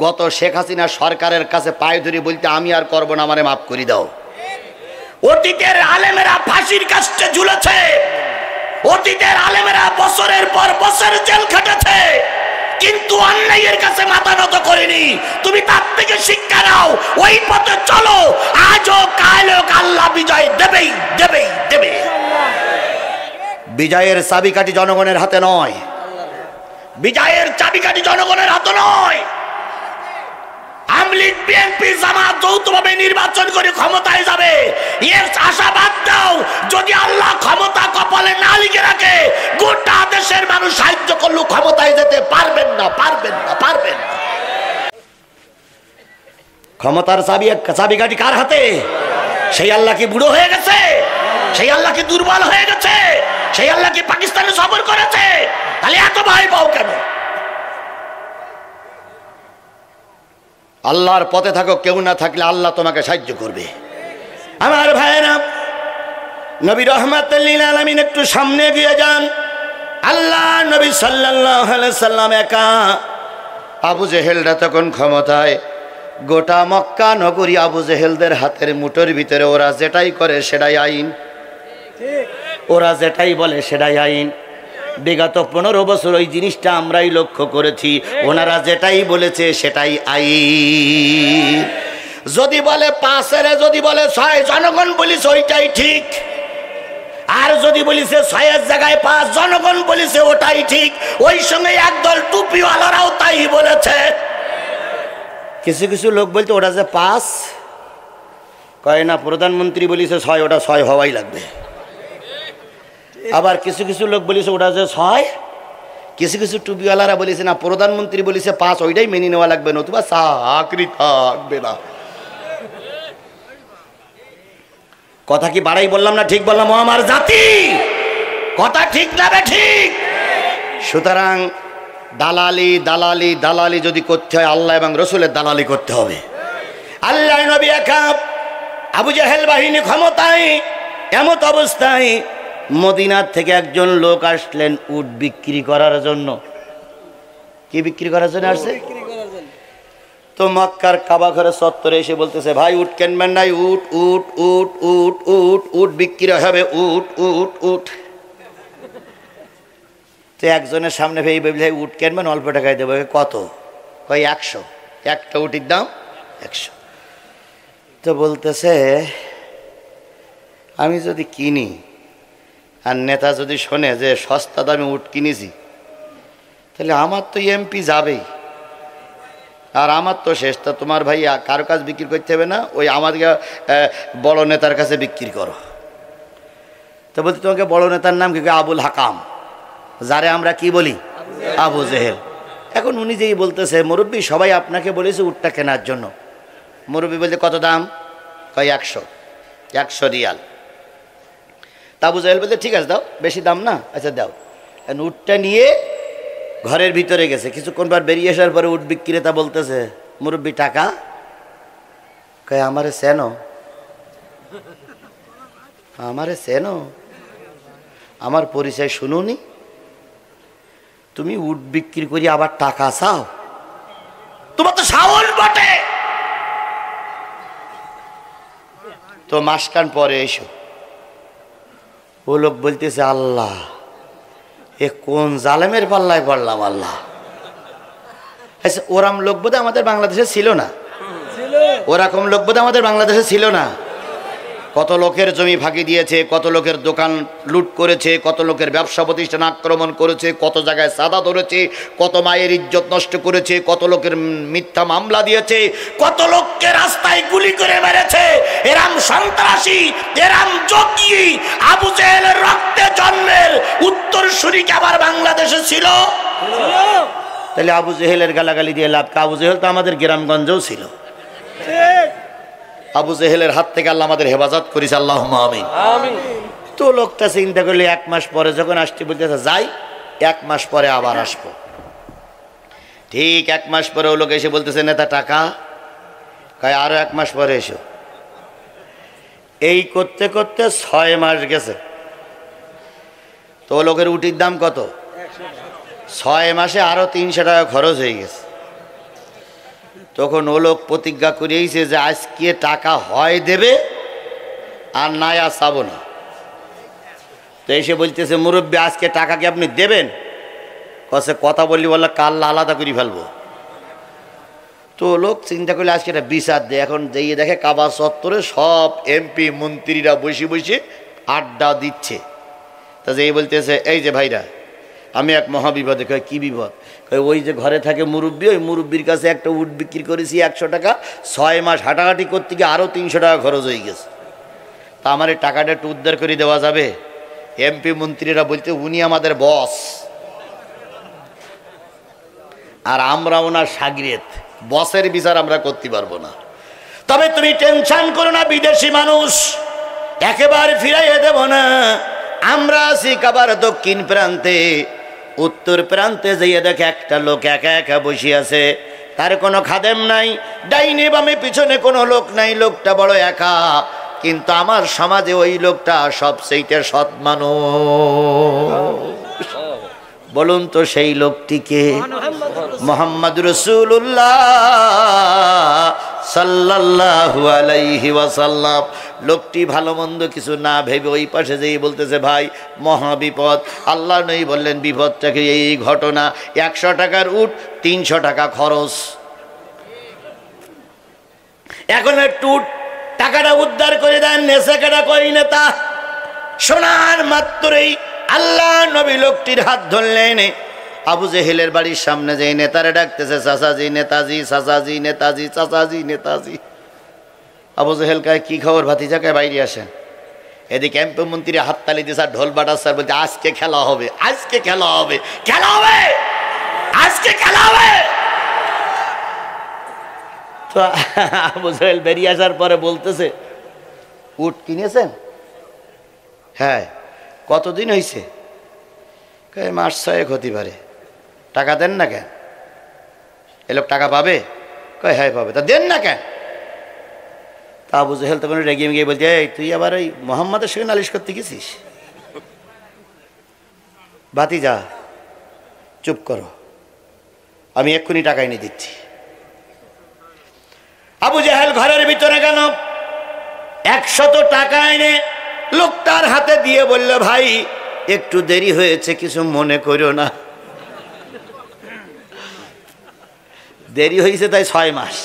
গত শেখ হাসিনা সরকারের কাছে পায়ে ধরে বলতে আমি আর করবো না, আমারে মাফ করে দাও। অতীতের আলেমেরা ফাঁসির কাছে ঝুলেছে, অতীতের আলেমেরা বছরের পর বছর জেল খেটেছে, কিন্তু অন্যায়ের কাছে মাথা নত করেনি। তুমি তার থেকে শিক্ষা নাও, ওই পথে চলো, আজও কালও আল্লাহ বিজয় দেবেই দেবেই দেবে। বিজয়ের চাবিকাঠি জনগণের হাতে নয়, বিজয়ের চাবিকাঠি জনগণের হাতে নয়। আমলিগ বিএনপি জামাত যৌথভাবে নির্বাচন করে ক্ষমতায় যাবে, এর আশাবাদ দাও। যদি আল্লাহ ক্ষমতা কপালে না লিখে রাখে, গোটা দেশের মানুষ সাহায্য করলেও ক্ষমতায় যেতে পারবেন না, পারবেন না, পারবেন না। ক্ষমতার চাবিকাঠি কার হাতে? সেই আল্লাহ কি বুড়ো হয়ে গেছে? সেই আল্লাহ কি দুর্বল হয়ে গেছে? সেই আল্লাহ কি পাকিস্তানে সফর করেছে? তাহলে এত ভয় পাও কেন? আল্লাহর পথে থাকো, কেউ না থাকলে আল্লাহ তোমাকে সাহায্য করবে। আমার ভাইয়েরা, নবী রাহমাতুল লিল আলামিন একটু সামনে এগিয়ে যান। আল্লাহ নবী সাল্লাল্লাহু আলাইহি সাল্লাম একা, আবু জেহেলরা তখন ক্ষমতায়। গোটা মক্কা নগরী আবু জেহেলদের হাতের মুঠোর ভিতরে, ওরা যেটাই করে সেটাই আইন, ওরা যেটাই বলে সেটাই আইন। বিগত 15 বছর ওই জিনিসটা আমরাই লক্ষ্য করেছি, ওনারা যেটাই বলেছে সেটাই আইন। যদি বলে 5 যদি বলে 6, জনগণ বলিছে ওইটাই ঠিক। আর যদি বলিছে 6 জায়গায় 5, জনগণ বলিছে ওটাই ঠিক। ওই সঙ্গে একদল টুপিওয়ালারাও তাই বলেছে। কিছু কিছু লোক বলতে ওটা যে 5 কয় না, প্রধানমন্ত্রী বলিছে 6, ওটা 6 হওয়াই লাগবে। আবার কিছু কিছু লোক বলিছে ওটা যে 6, কিছু কিছু টুপিওয়ালারা বলিছে না, প্রধানমন্ত্রী বলিছে 5, ওইটাই মেনে নেওয়া লাগবে, নতুবা চাকরি থাকবে না। কথা কি বাড়াই বললাম না ঠিক বললাম? ও আমার জাতি, কথা ঠিক না ঠিক? সুতরাং দালালি দালালি দালালি যদি করতে হয়, আল্লাহ এবং রসুলের দালালি করতে হবে। আল্লাহ নবী একা, আবু জেহেল বাহিনী ক্ষমতায়, এমত অবস্থায় মদিনার থেকে একজন লোক আসলেন উট বিক্রি করার জন্য। কি বিক্রি করার জন্য আসছে? তো মক্কার কাবা ঘরে চত্বরে এসে বলতেছে, ভাই উট কিনবেন নাই? উট উট উট উট উট উট বিক্রি হবে, উট উট উট। তো একজনের সামনে ভেবে ভাই উট কিনবেন, অল্প টাকায় দেবো। কত? কয় 100। একটা উটির দাম 100। তো বলতেছে, আমি যদি কিনি আর নেতা যদি শোনে যে সস্তা দামে উট কিনেছি, তাহলে আমার তো এমপি যাবেই, আর আমার তো শেষ। তা তোমার ভাই কারো কাছে বিক্রি করতে হবে না, ওই আমাদের বড় নেতার কাছে বিক্রি করো। তো বলতে তোমাকে বড় নেতার নাম কি? আবুল হাকাম, যারে আমরা কি বলি আবু জেহেল। এখন উনি যেই বলতেছে মুরব্বী সবাই আপনাকে বলেছে উটটা কেনার জন্য। মুরব্বী বলতে কত দাম? কয় 100 রিয়াল। তা আবু জেহেল বলতে ঠিক আছে দাও, বেশি দাম না, আচ্ছা দাও। উটটা নিয়ে ঘরের ভিতরে গেছে। কিছুক্ষণ পর বেরিয়ে আসার পরে উট বিক্রেতা বলতেছে মুরব্বী টাকা? কয় আমারে চেনো? আমারে চেনো? আমার পরিচয় শুনুনি? তুমি উট বিক্রি করি আবার টাকা চাও? তোমার তো সাহস বটে। তো মাসখান পরে এসো। ও লোক বলতেছে আল্লাহ, এ কোন জালেমের পাল্লায় পড়লাম আল্লাহ। আচ্ছা, ওরকম লোক বোধহয় আমাদের বাংলাদেশে ছিল না? ওরকম লোক বোধহয় আমাদের বাংলাদেশে ছিল না? কত লোকের জমি ফাঁকি দিয়েছে, কত লোকের দোকান লুট করেছে, কত লোকের ব্যবসা প্রতিষ্ঠান আক্রমণ করেছে, কত জায়গায় সাদা ধরেছে, কত মায়ের ইজ্জত নষ্ট করেছে, কত লোকের মিথ্যা মামলা দিয়েছে, কত লোককে রাস্তায় গুলি করে মেরেছে। এরাম সন্ত্রাসী, এরাম যোগী আবু জেহেলের রক্তে জন্মের উত্তরসূরি কি আবার বাংলাদেশে ছিল? তাহলে আবু জেহেলের গালাগালি দিয়ে লাভ? আবু জেহেল তো আমাদের গ্রামগঞ্জেও ছিল। আবু জেহেলের হাত থেকে আল্লাহ আমাদের হেফাজত করিস, আল্লাহুম্মা আমিন। তো লোকটা চিন্তা করলে 1 মাস পরে যখন আসতে বলতেছে যাই, 1 মাস পরে আবার আসবো। ঠিক 1 মাস পরে ও লোক এসে বলতেছে নেতা টাকা? কয় আরো 1 মাস পরে এসো। এই করতে করতে 6 মাস গেছে। তো ও লোকের উটির দাম কত? 6 মাসে আরো 300 টাকা খরচ হয়ে গেছে। তখন ও লোক প্রতিজ্ঞা করিয়েছে যে আজকে টাকা হয় দেবে, আর নাই আর চাবো না। তো এসে বলতেছে মুরব্বী আজকে টাকা কি আপনি দেবেন? কসে কথা বললি বললো কাল আলাদা করে ফেলবো। তো লোক চিন্তা করলে আজকে একটা বিচার দেয়। এখন যেয়ে দেখে কাবা চত্বরে সব এমপি মন্ত্রীরা বসে বসে আড্ডা দিচ্ছে। তা যেই বলতেছে এই যে ভাইরা, আমি এক মহাবিপদে। কয় কি বিপদ? কয় ওই যে ঘরে থাকে মুরব্বী, ওই মুরব্বীর কাছে একটা উট বিক্রি করেছি 100 টাকা। 6 মাস হাঁটাহাঁটি করতে গিয়ে আরও 300 টাকা খরচ হয়ে গেছে। তা আমার এই টাকাটা একটু উদ্ধার করে দেওয়া যাবে? এমপি মন্ত্রীরা বলতে উনি আমাদের বস, আর আমরা ওনার শাগিরেদ, বসের বিচার আমরা করতে পারবো না। তবে তুমি টেনশন করো না, বিদেশি মানুষ একেবারে ফিরাইয়ে দেব না। আমরা আছি কাবার দক্ষিণ প্রান্তে, উত্তর প্রান্তে যেয়ে দেখে একটা লোক একা একা বসে আছে, তার কোনো খাদেম নাই, ডাইনে বামে পিছনে কোনো লোক নাই, লোকটা বড় একা। কিন্তু আমার সমাজে ওই লোকটা সবচেয়ে সৎ মানুষ। বলুন তো সেই লোকটিকে? মুহাম্মদ রাসূলুল্লাহ সাল্লাল্লাহু আলাইহি ওয়াসাল্লাম। লোকটি ভালো মন্দ কিছু না ভেবে ওই পাশে যেই বলতেছে ভাই মহা বিপদ। আল্লাহ নই বললেন বিপদটাকে এই ঘটনা, 100 টাকার উট 300 টাকা খরচ। এখন একটু টাকাটা উদ্ধার করে দেন। নেশাকাটা কই নেতা? শোনার মাত্রই আল্লাহ নবী লোকটির হাত ধরলেন। আবু জেহেলের বাড়ির সামনে যে নেতারে ডাকতেছে চাচাজি নেতাজি, চাচাজি নেতাজি, চাচাজি নেতাজি। আবু জেহেল কয় কি খবর ভাতিজা? কয় বাইরে আসেন। এদিকে এমপি মন্ত্রী হাততালি দিছে, ঢোল বাটাচ্ছে, বলছে আজকে খেলা হবে, আজকে খেলা হবে, খেলা হবে, আজকে খেলা হবে। তো আবু জেহেল বেরিয়ে আসার পরে বলতেছে উট কিনেছেন? হ্যাঁ। কতদিন হয়েছে? কয় মাস 6 হতে পারে। টাকা দেন না কেন? এ লোক টাকা পাবে? কয় হ্যাঁ পাবে। তা দেন না কেন? তা আবু জেহেল তখন রেগে গিয়ে বলছে এই তুই আবার ওই মোহাম্মদের সঙ্গে নালিশ করতে গেছিস? ভাতিজা চুপ করো, আমি এক্ষুনি টাকা এনে দিচ্ছি। আবু জেহেল ঘরের ভিতরে কেন 100 টাকা এনে লোকটার হাতে দিয়ে বলল ভাই একটু দেরি হয়েছে, কিছু মনে করো না। দেরি হয়েছে তাই 6 মাস,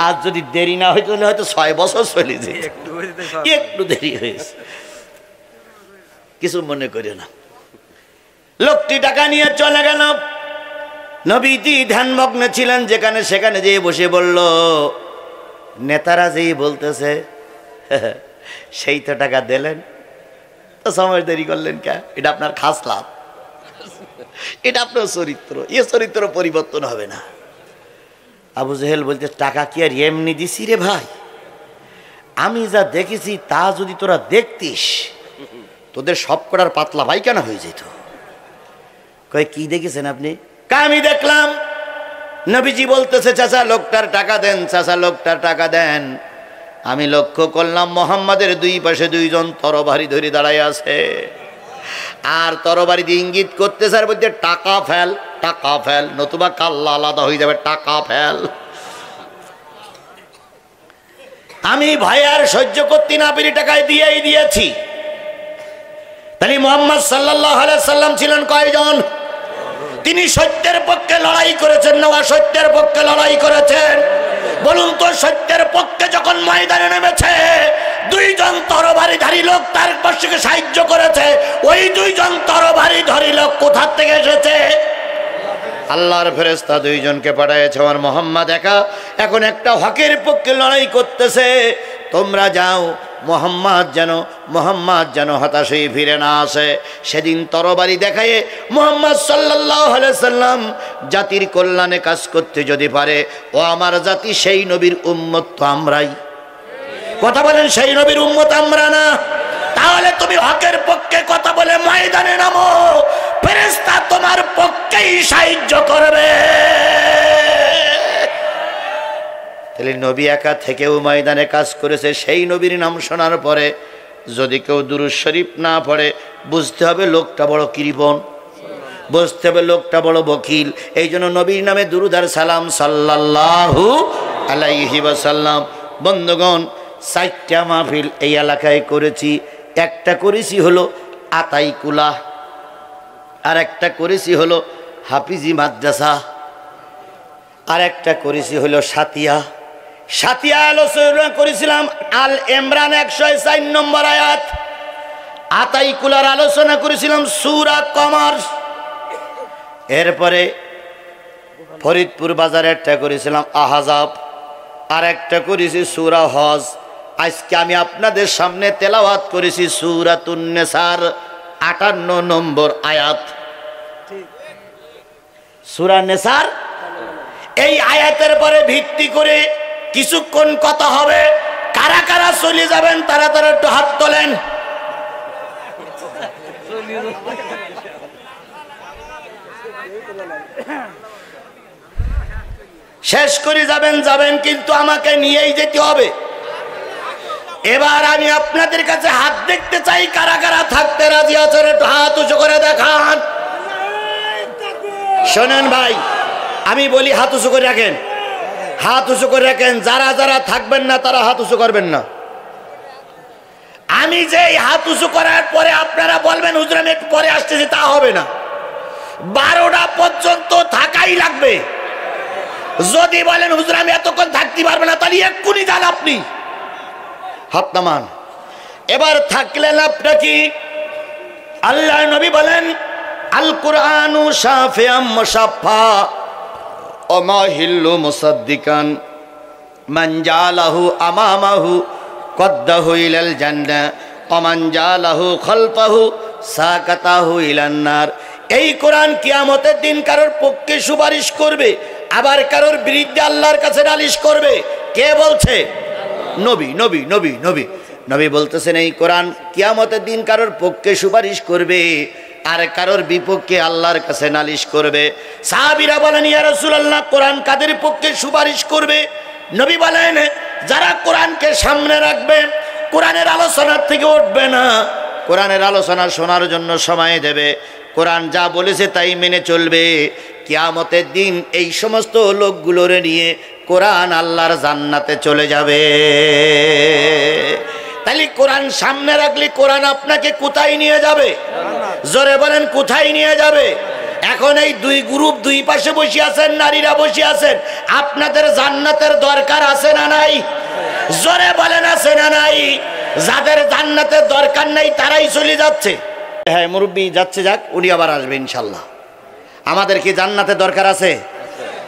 আর যদি দেরি না হইতো হয়তো 6 বছর চলে যেত। একটু দেরি হয়েছে, কিছু মনে করো না। লোকটি টাকা নিয়ে চলে গেল। নবীজি ধ্যানমগ্ন ছিলেন, যেখানে সেখানে যেয়ে বসে বলল নেতারা যেই বলতেছে সেই তো টাকা দিলেন, তো 6 মাস দেরি করলেন কে? এটা আপনার খাস লাভ, এটা আপনার চরিত্র, এ চরিত্র পরিবর্তন হবে না। আবু জেহেল বলতে টাকা কি আর এমনি দিছি রে ভাই, আমি যা দেখেছি তা যদি তোরা দেখতিস তোদের সব কটার পাতলা পায়খানা হয়ে যেত। কয় কি দেখেছেন আপনি? আমি দেখলাম নবীজি বলতেছে চাচা লোকটার টাকা দেন, চাচা লোকটার টাকা দেন। আমি লক্ষ্য করলাম মোহাম্মদের দুই পাশে দুইজন তরবারি ধরে দাঁড়ায় আছে, আর তরবারি দিয়ে ইঙ্গিত করতেছে আর বলছে টাকা ফেল, টাকা ফেল, নতুবা কাল্লা আলাদা হয়ে যাবে, টাকা ফেল। আমি ভয় আর সহ্য করতে না পেরে টাকায় দিয়েই দিয়েছি। তাহলে মুহাম্মদ সাল্লাল্লাহু আলাইহি সাল্লাম ছিলেন কয়জন? তিনি সত্যের পক্ষে লড়াই করেছেন না অসত্যের পক্ষে লড়াই করেছেন? বলুন তো, সত্যের পক্ষে যখন ময়দানে নেমেছে দুইজন তরবারিধারী লোক তার পাশে সাহায্য করেছে, ওই দুইজন তরবারিধারী লোক কোথা থেকে এসেছে? আল্লাহর ফেরেশতা দুইজনকে পাঠিয়েছে, আমার মোহাম্মদ একা এখন একটা হকের পক্ষে লড়াই করতেছে। তোমরা যাও, মোহাম্মদ যেন হতাশ হয়ে ফিরে না আসে। সেদিন তরবারি দেখায়ে মুহাম্মদ সাল্লাল্লাহু আলাইহি সাল্লাম জাতির কল্যাণে কাজ করতে যদি পারে, ও আমার জাতি সেই নবীর উম্মত তো আমরাই। কথা বলেন, সেই নবীর উম্মত আমরা না? তাহলে তুমি হকের পক্ষে কথা বলে ময়দানে নামো, ফেরেশতা তোমার পক্ষেই সাহায্য করবে। তাহলে নবী একা থেকেও ময়দানে কাজ করেছে। সেই নবীর নাম শোনার পরে যদি কেউ দুরূদ শরীফ না পড়ে, বুঝতে হবে লোকটা বড় কৃপণ, বুঝতে হবে লোকটা বড় বকিল। এই জন্য নবীর নামে দুরূদ আর সালাম সাল্লাল্লাহু আলাইহি ওয়াসাল্লাম। বন্ধুগণ, 4টা মাহফিল এই এলাকায় করেছি। একটা করেছি হলো আতাইকুলা, আর একটা করেছি হলো হাফিজি মাদ্রাসা, আর একটা করেছি হলো সাতিয়া। সাতিয়া আলোচনা করেছিলাম আল ইমরান 104 নম্বর আয়াত। আতাইকুলার আলোচনা করেছিলাম সূরা কমর। এরপরে ফরিদপুর বাজারে একটা করেছিলাম আহজাব, আর একটা করেছি সূরা হজ। আজকে আমি আপনাদের সামনে তেলাওয়াত করেছি সূরাতুন নিসার 58 নম্বর আয়াত। সূরা নিসার এই আয়াতের পরে ভিত্তি করে কিছুক্ষণ কথা হবে। কারা কারা চলে যাবেন তারা তারা একটু হাত তোলেন। শেষ করে যাবেন, কিন্তু আমাকে নিয়েই যেতে হবে। এবার আমি আপনাদের কাছে হাত দেখতে চাই, কারা কারা থাকতে রাজি আছেন একটু হাত উঁচু করে দেখান। শোনেন ভাই, আমি বলি হাত উঁচু করে রাখেন, হাত উঁচু করে রাখেন। যারা যারা থাকবেন না তারা হাত উঁচু করবেন না। আমি যে হাত উঁচু করার পরে আপনারা বলবেন হুজুর আমি একটু পরে আসতেছি, তা হবে না। 12টা পর্যন্ত থাকাই লাগবে। যদি বলেন হুজুর আমি এতক্ষণ থাকতে পারবো না, তাহলে এক্ষুনি যান আপনি, হাত নামান। এবার থাকলেন আপনি কি? আল্লাহ নবী বলেন আল কুরআনু শাফিআম মুশাফফা ওয়া মাহিল্লু মুসাদ্দিকান মান জালাহু আমামাহু কদ্দাহু ইলাল জান্নাহ ওয়া মান জালাহু খালফাহু সাকাতাহু ইলান নার। এই কোরআন কিয়ামতের দিন কারোর পক্ষে সুপারিশ করবে, আবার কারোর বিরুদ্ধে আল্লাহর কাছে নালিশ করবে। কে বলছে? নবী। নবী নবী নবী নবী বলতেছেন এই কোরআন কিয়ামতের দিন কারোর পক্ষে সুপারিশ করবে, আর কারোর বিপক্ষে আল্লাহর কাছে নালিশ করবে। সাহাবীরা বলেন ইয়া রাসূলুল্লাহ কোরআন কাদের পক্ষে সুপারিশ করবে? নবী বলেন যারা কোরআনকে সামনে রাখবে, কোরআনের আলোচনার থেকে উঠবে না, কোরআনের আলোচনা শোনার জন্য সময় দেবে, কোরআন যা বলেছে তাই মেনে চলবে। কিয়ামতের দিন এই সমস্ত লোকগুলোরে নিয়ে কোরআন আল্লাহর জান্নাতে চলে যাবে। তাহলে কোরআন সামনে রাখলে কোরআন আপনাকে কোথায় নিয়ে যাবে? জোরে বলেন কোথায় নিয়ে যাবে? এখন এই দুই গ্রুপ দুই পাশে বসে আছেন, নারীরা বসে আছেন, আপনাদের জান্নাতের দরকার আছে না নাই? জোরে বলেন আছে না নাই? যাদের জান্নাতের দরকার নাই তারাই চলে যাচ্ছে। হ্যাঁ মুরব্বী যাচ্ছে, যাক, উনি আবার আসবে ইনশাল্লাহ। আমাদের কি জান্নাতের দরকার আছে?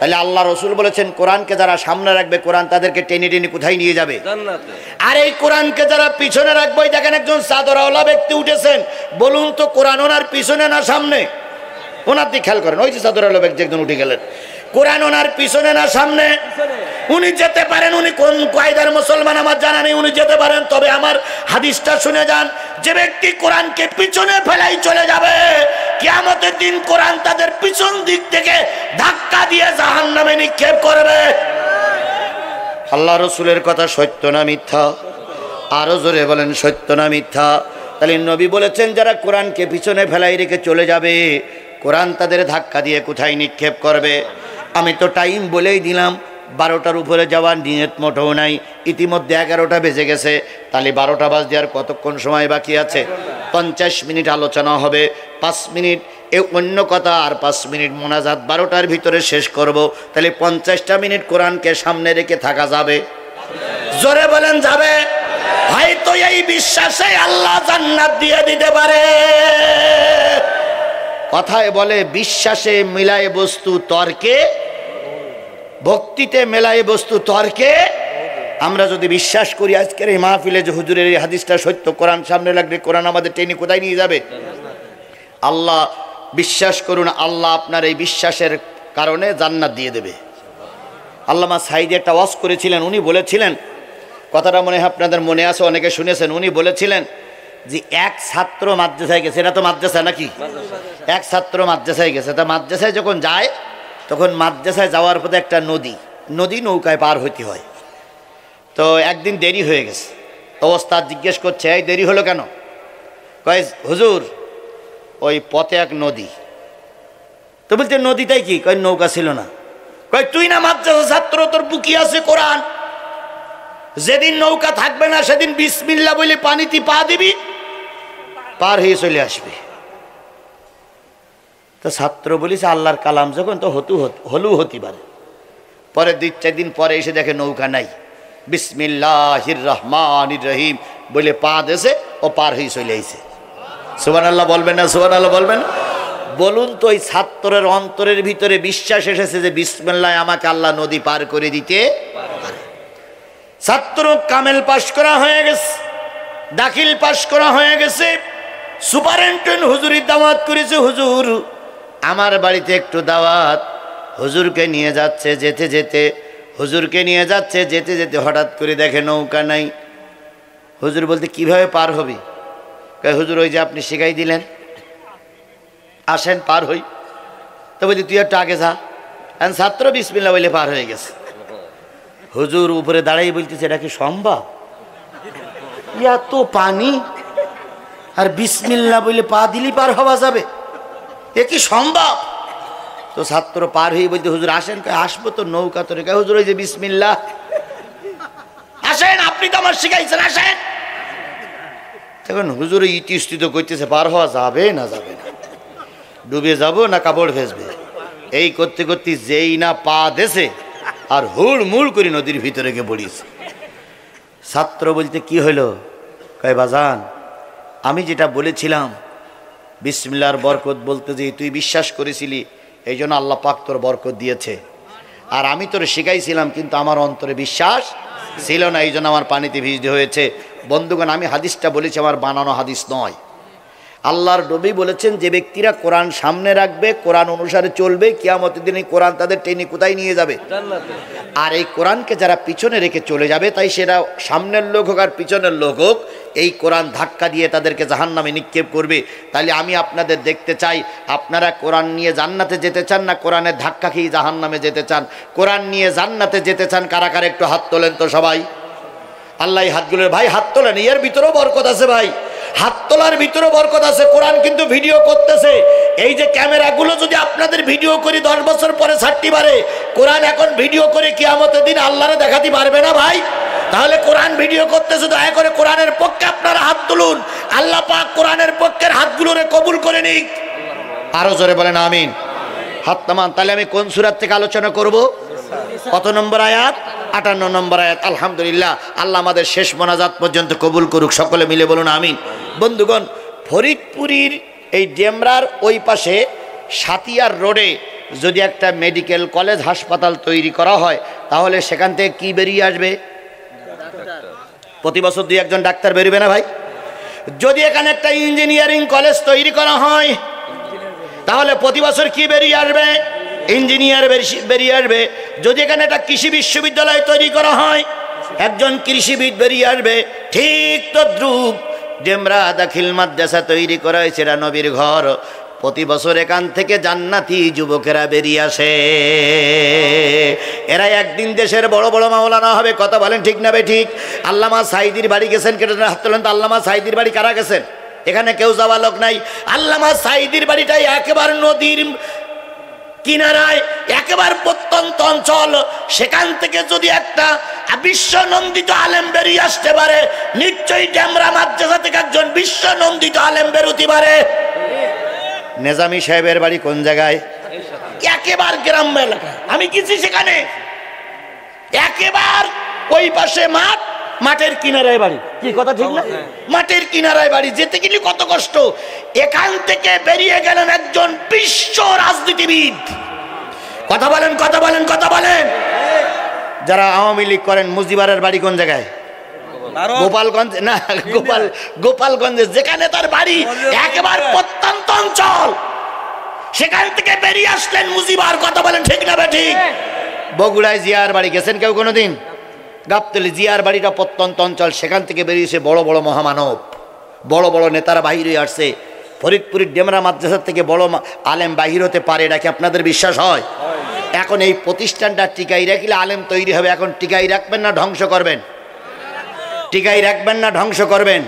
তাহলে আল্লাহ রসুল বলেছেন কোরআনকে যারা সামনে রাখবে কোরআন তাদেরকে টেনে টেনে কোথায় নিয়ে যাবে? জান্নাতে। আর এই কোরআনকে যারা পিছনে রাখবে, দেখেন একজন চাদরওয়ালা ব্যক্তি উঠেছেন, বলুন তো কোরআন ওনার পিছনে না সামনে? ওনার দিকে খেয়াল করেন, ওই যে চাদরওয়ালা ব্যক্তি একজন উঠে গেলেন, কোরআন ওনার পিছনে না সামনে? উনি যেতে পারেন, উনি কোন কায়দার মুসলমান আমার জানা নেই, উনি যেতে পারেন। তবে আমার হাদিসটা শুনে যান, যে ব্যক্তি কোরআনকে পিছনে ফেলাই চলে যাবে, কিয়ামতের দিন কোরআন তাদের পিছন দিক থেকে ধাক্কা দিয়ে জাহান্নামে নিক্ষেপ করবে। আল্লাহ রসুলের কথা সত্য না মিথ্যা? আরো জোরে বলেন, সত্য না মিথ্যা? তাহলে নবী বলেছেন যারা কোরআনকে পিছনে ফেলাই রেখে চলে যাবে, কোরআন তাদের ধাক্কা দিয়ে কোথায় নিক্ষেপ করবে? আমি তো টাইম বলেই দিলাম, 12টার উপরে যাওয়ার নিয়ত মোটেও নাই। ইতিমধ্যে 11টা বেজে গেছে, তাহলে 12টা বাজতে আর কতক্ষণ সময় বাকি আছে? 50 মিনিট আলোচনা হবে, 5 মিনিট এ অন্য কথা, আর 5 মিনিট মোনাজাত 12টার ভিতরে শেষ করব। তাহলে 50টা মিনিট কোরআনকে সামনে রেখে থাকা যাবে? জোরে বলেন যাবে? হয়তো এই বিশ্বাসে আল্লাহ জান্নাত দিয়ে দিতে পারে। কথায় বলে বিশ্বাসে মিলায় বস্তু তর্কে, ভক্তিতে মেলায় বস্তু তর্কে। আমরা যদি বিশ্বাস করি আজকের এই মাহফিলে যে হুজুরের এই হাদিসটা সত্য, কোরআন সামনে লাগলে কোরআন আমাদের টেনে কোথায় নিয়ে যাবে? আল্লাহ, বিশ্বাস করুন, আল্লাহ আপনার এই বিশ্বাসের কারণে জান্নাত দিয়ে দেবে। আল্লামা সাইদি একটা ওয়াজ করেছিলেন, উনি বলেছিলেন, কথাটা মনে হয় আপনাদের মনে আছে, অনেকে শুনেছেন, উনি বলেছিলেন যে এক ছাত্র মাদ্রাসায় গেছে, এটা তো মাদ্রাসা নাকি, এক ছাত্র মাদ্রাসায় গেছে, তা মাদ্রাসায় যখন যায় তখন মাদ্রাসায় যাওয়ার পথে একটা নদী নৌকায় পার হইতে হয়। তো একদিন দেরি হয়ে গেছে, তো ওস্তাদ জিজ্ঞেস করছে, এই দেরি হলো কেন? কয় হুজুর ওই পথে এক নদী। তো বলছে নদীটাই কি? কয় নৌকা ছিল না। কয় তুই না মাদ্রাসা ছাত্র, তোর বুকি আছে কোরআন, যেদিন নৌকা থাকবে না সেদিন বিসমিল্লাহ বলে পানিতে পা দিবি, পার হয়ে চলে আসবে। তো ছাত্র বলিস আল্লাহর কালাম যখন, তো হলু হতে পারে। পরে 2-4 দিন পরে এসে দেখে নৌকা নাই, বিসমিল্লাহির রহমানির রহিম বলে পা দেশে ও পার হয়ে চলে আইছে। সুবহানাল্লাহ বলবেন না? সুবহানাল্লাহ বলবেন? বলুন তো ওই ছাত্রের অন্তরের ভিতরে বিশ্বাস এসেছে যে বিসমিল্লাহ আমাকে আল্লাহ নদী পার করে দিতে পারে। ছাত্র কামেল পাশ করা হয়ে গেছে, দাখিল পাশ করা হয়ে গেছে, সুপারিনটেন্ডেন্ট হুজুরের দাওয়াত করেছে, হুজুর আমার বাড়িতে একটু দাওয়াত। হুজুরকে নিয়ে যাচ্ছে, যেতে যেতে হুজুরকে নিয়ে যাচ্ছে, যেতে যেতে হঠাৎ করে দেখে নৌকা নাই। হুজুর বলতে কিভাবে পার হবে? কয় হুজুর ওই যে আপনি শিখাই দিলেন, আসেন পার হই। তো বলছি তুই একটু আগে যা। ছাত্র বিসমিল্লাহ বলে পার হয়ে গেছে। হুজুর উপরে দাঁড়াই বলতেছে এটা কি সম্ভব? এত পানি আর বিসমিল্লাহ বলে পা দিলি পার হওয়া যাবে, এ কি সম্ভব? তো ছাত্র পার হয়ে বলতে হুজুর আসেন। আসবো তো, নৌকা তো রেখে। হুজুর ওই যে বিসমিল্লাহ, আসেন আপনি তো আমার শিখাইছেন, আসেন। তখন হুজুর ইতিস্থিত করতেছে পার হওয়া যাবে না, যাবে না, ডুবে যাব না কাপড় ভেসবে, এই করতে করতে যেই না পা দেশে আর হুড় মুড় করে নদীর ভিতরে গিয়ে পড়িয়েছে। ছাত্র বলতে কি হইল? কয় বাজান আমি যেটা বলেছিলাম বিসমিল্লাহর বরকত বলতে, যে তুই বিশ্বাস করেছিলি এই জন্য আল্লাহ পাক তোর বরকত দিয়েছে, আর আমি তোর শিখাইছিলাম কিন্তু আমার অন্তরে বিশ্বাস ছিল না, এই জন্য আমার পানিতে ভিজতে হয়েছে। বন্ধুগণ, আমি হাদিসটা বলেছি, আমার বানানো হাদিস নয়। আল্লাহর নবী বলেছেন যে ব্যক্তিরা কোরআন সামনে রাখবে, কোরআন অনুসারে চলবে, কিয়ামতের দিনে কোরআন তাদের টেনে কোথায় নিয়ে যাবে? জান্নাতে। আর এই কোরআনকে যারা পিছনে রেখে চলে যাবে, তাই সেটা সামনের লোক হোক আর পিছনের লোক হোক, এই কোরআন ধাক্কা দিয়ে তাদেরকে জাহান্নামে নিক্ষেপ করবে। তাহলে আমি আপনাদের দেখতে চাই, আপনারা কোরআন নিয়ে জান্নাতে যেতে চান না কোরআনের ধাক্কা খেয়ে জাহান্নামে যেতে চান? কোরআন নিয়ে জান্নাতে যেতে চান কারা কারা একটু হাত তোলেন তো সবাই। আল্লাহ হাতগুলোর ভাই হাত তোলেন, এর ভিতরেও বরকত আছে ভাই, হাত তোলার ভিতরে বরকত আছে। কোরআন কিন্তু ভিডিও করতেছে, এই যে ক্যামেরাগুলো যদি আপনাদের ভিডিও করি 10 বছর পরে ছাড়তে পারে, কোরআন এখন ভিডিও করে কিয়ামতের দিন আল্লাহরে দেখাতে পারবে না ভাই? তাহলে কোরআন ভিডিও করতেছে, দয়া করে কোরআনের পক্ষে আপনারা হাত তুলুন, আল্লাহ পাক কোরআনের পক্ষের হাতগুলোরে কবুল করে নিক। আরো জোরে বলেন আমিন। হাত নামান। তাহলে আমি কোন সূরা থেকে আলোচনা করব? কত নম্বর আয়াত? 58 নম্বর আয়াত। আলহামদুলিল্লাহ, আল্লাহ আমাদের শেষ মোনাজাত পর্যন্ত কবুল করুক, সকলে মিলে বলুন আমিন। বন্ধুগণ, ফরিদপুরের এই ডেমরার ওই পাশে সাতিয়ার রোডে যদি একটা মেডিকেল কলেজ হাসপাতাল তৈরি করা হয় তাহলে সেখান থেকে কি বেরিয়ে আসবে? প্রতি বছর 2-1 জন ডাক্তার বেরোবে না ভাই? যদি এখানে একটা ইঞ্জিনিয়ারিং কলেজ তৈরি করা হয় তাহলে প্রতি বছর কি বেরিয়ে আসবে? ইঞ্জিনিয়ার বেরিয়ে আসবে। যদি এখানে একটা কৃষি বিশ্ববিদ্যালয় তৈরি করা হয় একজন কৃষিবিদ বেরিয়ে আসবে। ঠিক তদ্রূপ ডেমরা দাখিল মাদ্রাসা তৈরি করা হয়েছে, এটা নবীর ঘর। প্রতি বছর এখান থেকে জান্নাতি যুবকেরা বেরিয়ে আসে। এরা একদিন দেশের বড় বড় মাওলানা হবে। কথা বলেন ঠিক না বে ঠিক? আল্লামা সাঈদীর বাড়ি গেছেন, কেটে হাত তোলেন তো। আল্লামা সাঈদীর বাড়ি কারা গেছেন? এখানে কেউ যাওয়া লোক নাই। আল্লামা সাঈদীর বাড়িটাই একেবারে নদীর কিনারায়, একেবারে প্রত্যন্ত অঞ্চল। সেখান থেকে যদি একটা বিশ্বনন্দিত আলেম বেরিয়ে আসতে পারে, নিশ্চয়ই ডেমরা মাদ্রাসা থেকে একজন বিশ্বনন্দিত আলেম বেরোতে পারে। নেজামি সাহেবের বাড়ি কোন জায়গায়? একেবারে গ্রাম্য এলাকায়। আমি গেছি সেখানে, একেবারে ওই পাশে মাঠ, মাঠের কিনারায় বাড়ি। কি কথা ঠিক না? মাঠের কিনারায় বাড়ি। যেতে গেলে কত কষ্ট। এখান থেকে বেরিয়ে গেলেন একজন বিশ্ব রাজনীতিবিদ। কথা বলেন, কথা বলেন, কথা বলেন। যারা আওয়ামী লীগ করেন, মুজিবারের বাড়ি কোন জায়গায়? গোপালগঞ্জ না, গোপালগঞ্জে, যেখানে তার বাড়ি একেবারে প্রত্যন্ত অঞ্চল। সেখান থেকে বেরিয়ে আসলেন মুজিবার। কথা বলেন ঠিক না ঠিক? বগুড়ায় জিয়ার বাড়ি গেছেন কেউ কোনোদিন? গাবতলী জিয়ার বাড়িটা প্রত্যন্ত অঞ্চল। সেখান থেকে বেরিয়েছে বড় বড় মহামানব, বড় বড় নেতারা বাহিরে আসছে। ফরিদপুরের ডেমরা মাদ্রাসা থেকে বড় আলেম বাহির হতে পারে, এটা কি আপনাদের বিশ্বাস হয়? এখন এই প্রতিষ্ঠানটা টিকাই রাখলে আলেম তৈরি হবে। এখন টিকাই রাখবেন না ধ্বংস করবেন? টিকাই রাখবেন না ধ্বংস করবেন?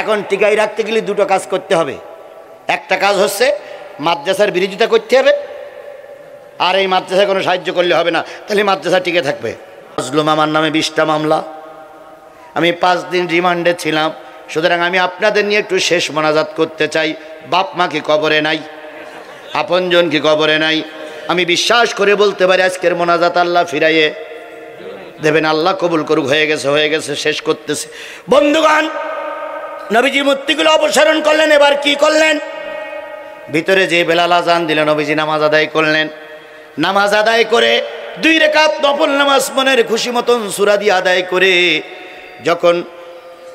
এখন টিকাই রাখতে গেলে দুটো কাজ করতে হবে। একটা কাজ হচ্ছে মাদ্রাসার বিরোধিতা করতে হবে, আর এই মাদ্রাসায় কোনো সাহায্য করলে হবে না, তাহলে মাদ্রাসা টিকে থাকবে। মজলুম আমার নামে 20টা মামলা, আমি 5 দিন রিমান্ডে ছিলাম। সুতরাং আমি আপনাদের নিয়ে একটু শেষ মোনাজাত করতে চাই। বাপ মা কি কবরে নাই? আপনজন কি কবরে নাই? আমি বিশ্বাস করে বলতে পারি আজকের মোনাজাত আল্লাহ ফিরাইয়ে দেবেন। আল্লাহ কবুল করুক। হয়ে গেছে, হয়ে গেছে, শেষ করতেছে। বন্ধুগণ, নবীজি মূর্তিগুলো অপসারণ করলেন। এবার কি করলেন? ভিতরে যে বেলাল আযান দিলেন, নবীজি নামাজ আদায় করলেন। নামাজ আদায় করে 2 রাকাত নফল নামাজ মনের খুশি মতন সূরা দিয়ে আদায় করে যখন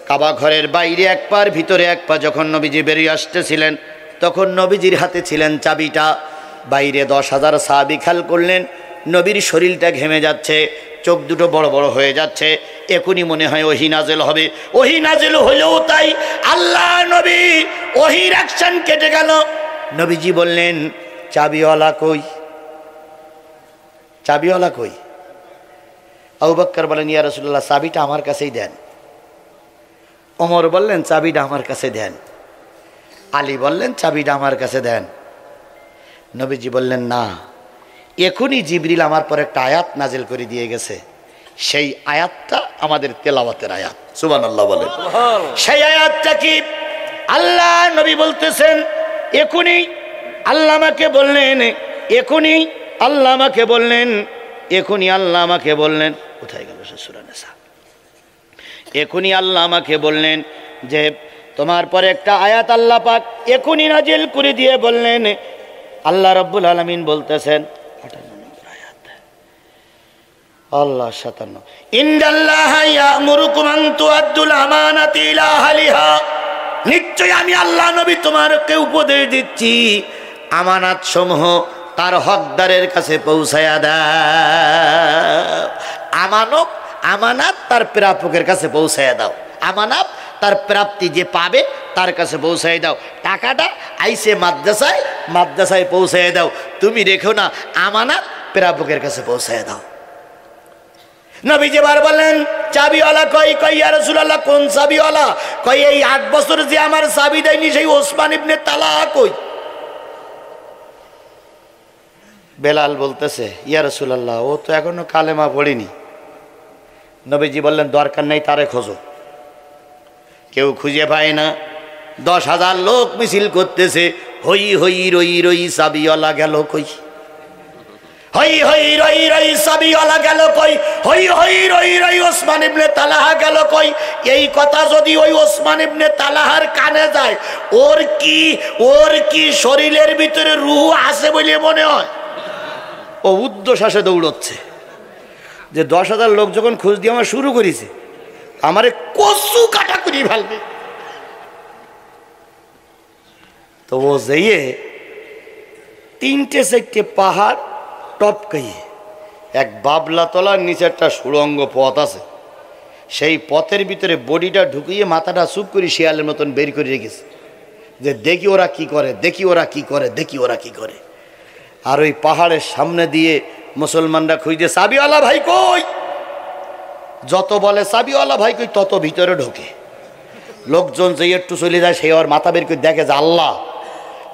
কাবা ঘরের বাইরে 1 পা ভিতরে 1 পা যখন নবীজি বেরিয়ে আসতেছিলেন, তখন নবীজির হাতে ছিলেন চাবিটা। বাইরে 10,000 সাহাবী খেয়াল করলেন নবীর শরীরটা ঘেমে যাচ্ছে, চোখ দুটো বড় বড় হয়ে যাচ্ছে। এখনই মনে হয় ওহী নাযিল হবে। ওহী নাযিল হলেও তাই, আল্লাহ নবী ওহীর অ্যাকশন কেটে গেল। নবীজি বললেন, চাবিওয়ালা কই? চাবিওয়ালা কই? আবু বকর বলেন, ইয়া রাসূলুল্লাহ, চাবিটা আমার কাছেই দেন। ওমর বললেন, চাবিটা আমার কাছে দেন। আলী বললেন, চাবিটা আমার কাছে দেন। নবীজি বললেন, না, এখনই জিবরিল আমার পর একটা আয়াত নাজিল করে দিয়ে গেছে। সেই আয়াতটা আমাদের তেলাওয়াতের আয়াত। সুবহানাল্লাহ বলেন। সেই আয়াতটা কি? আল্লাহ নবী বলতেছেন, এখনই আল্লাহ আমাকে বললেন, এখনই আল্লাহ আমাকে বললেন, এখনই আল্লাহ আমাকে বললেন। কোথায় গেল সূরা নিসা? এখনই আল্লাহ আমাকে বললেন যে তোমার পরে একটা আয়াত আল্লাহ পাক এখনই নাজিল করে দিয়ে বললেন। আল্লাহ রাব্বুল আলামিন বলতেছেন, 58 নম্বর আয়াত, আল্লাহ 57, ইন্নাল্লাহা ইয়া'মুরুকুম আন তুআদ্দুল আমানাতি ইলা আহলিহা। নিশ্চয় আমি আল্লাহ নবী তোমাকে উপদেশ দিচ্ছি, আমানাত সমূহ তার হকদারের কাছে পৌঁছায়া দাও। আমানাত তার প্রাপকের কাছে পৌঁছায়া দাও। আমানাত তার প্রাপ্তি যে পাবে তার কাছে পৌঁছায় দাও। টাকাটা আইসে মাদ্রাসায়, মাদ্রাসায় পৌঁছায় দাও। তুমি রেখো না, আমানাত প্রাপকের কাছে পৌঁছায় দাও। নবীজি বার বলেন, চাবিওয়ালা কই? কই ইয়া রাসূলুল্লাহ, কোন চাবিওয়ালা? কই এই 8 বছর যে আমার চাবি দেয়নি সেই ওসমান ইবনে তালহা কই? বেলাল বলতেছে, ইয়া রাসূলুল্লাহ, ও তো এখনো কালেমা পড়েনি। নবীজি বললেন, দরকার নেই, তারে খোঁজো। কেউ খুঁজে পায় না। 10,000 লোক মিছিল করতেছে, হই হই রই রই চাবিওয়ালা গেল কই? হই হই রই রই চাবিওয়ালা গেল কই? হই হই রই রই ওসমান ইবনে তালহা গেল কই? এই কথা যদি ওই ওসমান ইবনে তালহার কানে যায়, ওর কি শরীরের ভিতরে রূহ আছে বলে মনে হয়? ও উদ্ধশ্বাসে দৌড়চ্ছে যে 10,000 লোক যখন খোঁজ দিয়ে আমার শুরু করেছে আমারে কচু কাটা করি ফেলবে। তো ও যেয়ে 3-4 পাহাড় টপকাইয়ে এক বাবলা তলার নিচে একটা সুড়ঙ্গ পথ আছে, সেই পথের ভিতরে বডিটা ঢুকিয়ে মাথাটা চুপ করে শিয়ালের মতন বের করে রেখেছে যে দেখি ওরা কি করে, দেখি ওরা কি করে, দেখি ওরা কি করে। আর ওই পাহাড়ের সামনে দিয়ে মুসলমানরা খুঁজে চাবিওয়ালা ভাই কই, যত বলে চাবিওয়ালা ভাই কই তত ভিতরে ঢোকে। লোকজন যে একটু চলে যায় সে আর মাথা বের করে দেখে যে আল্লাহ,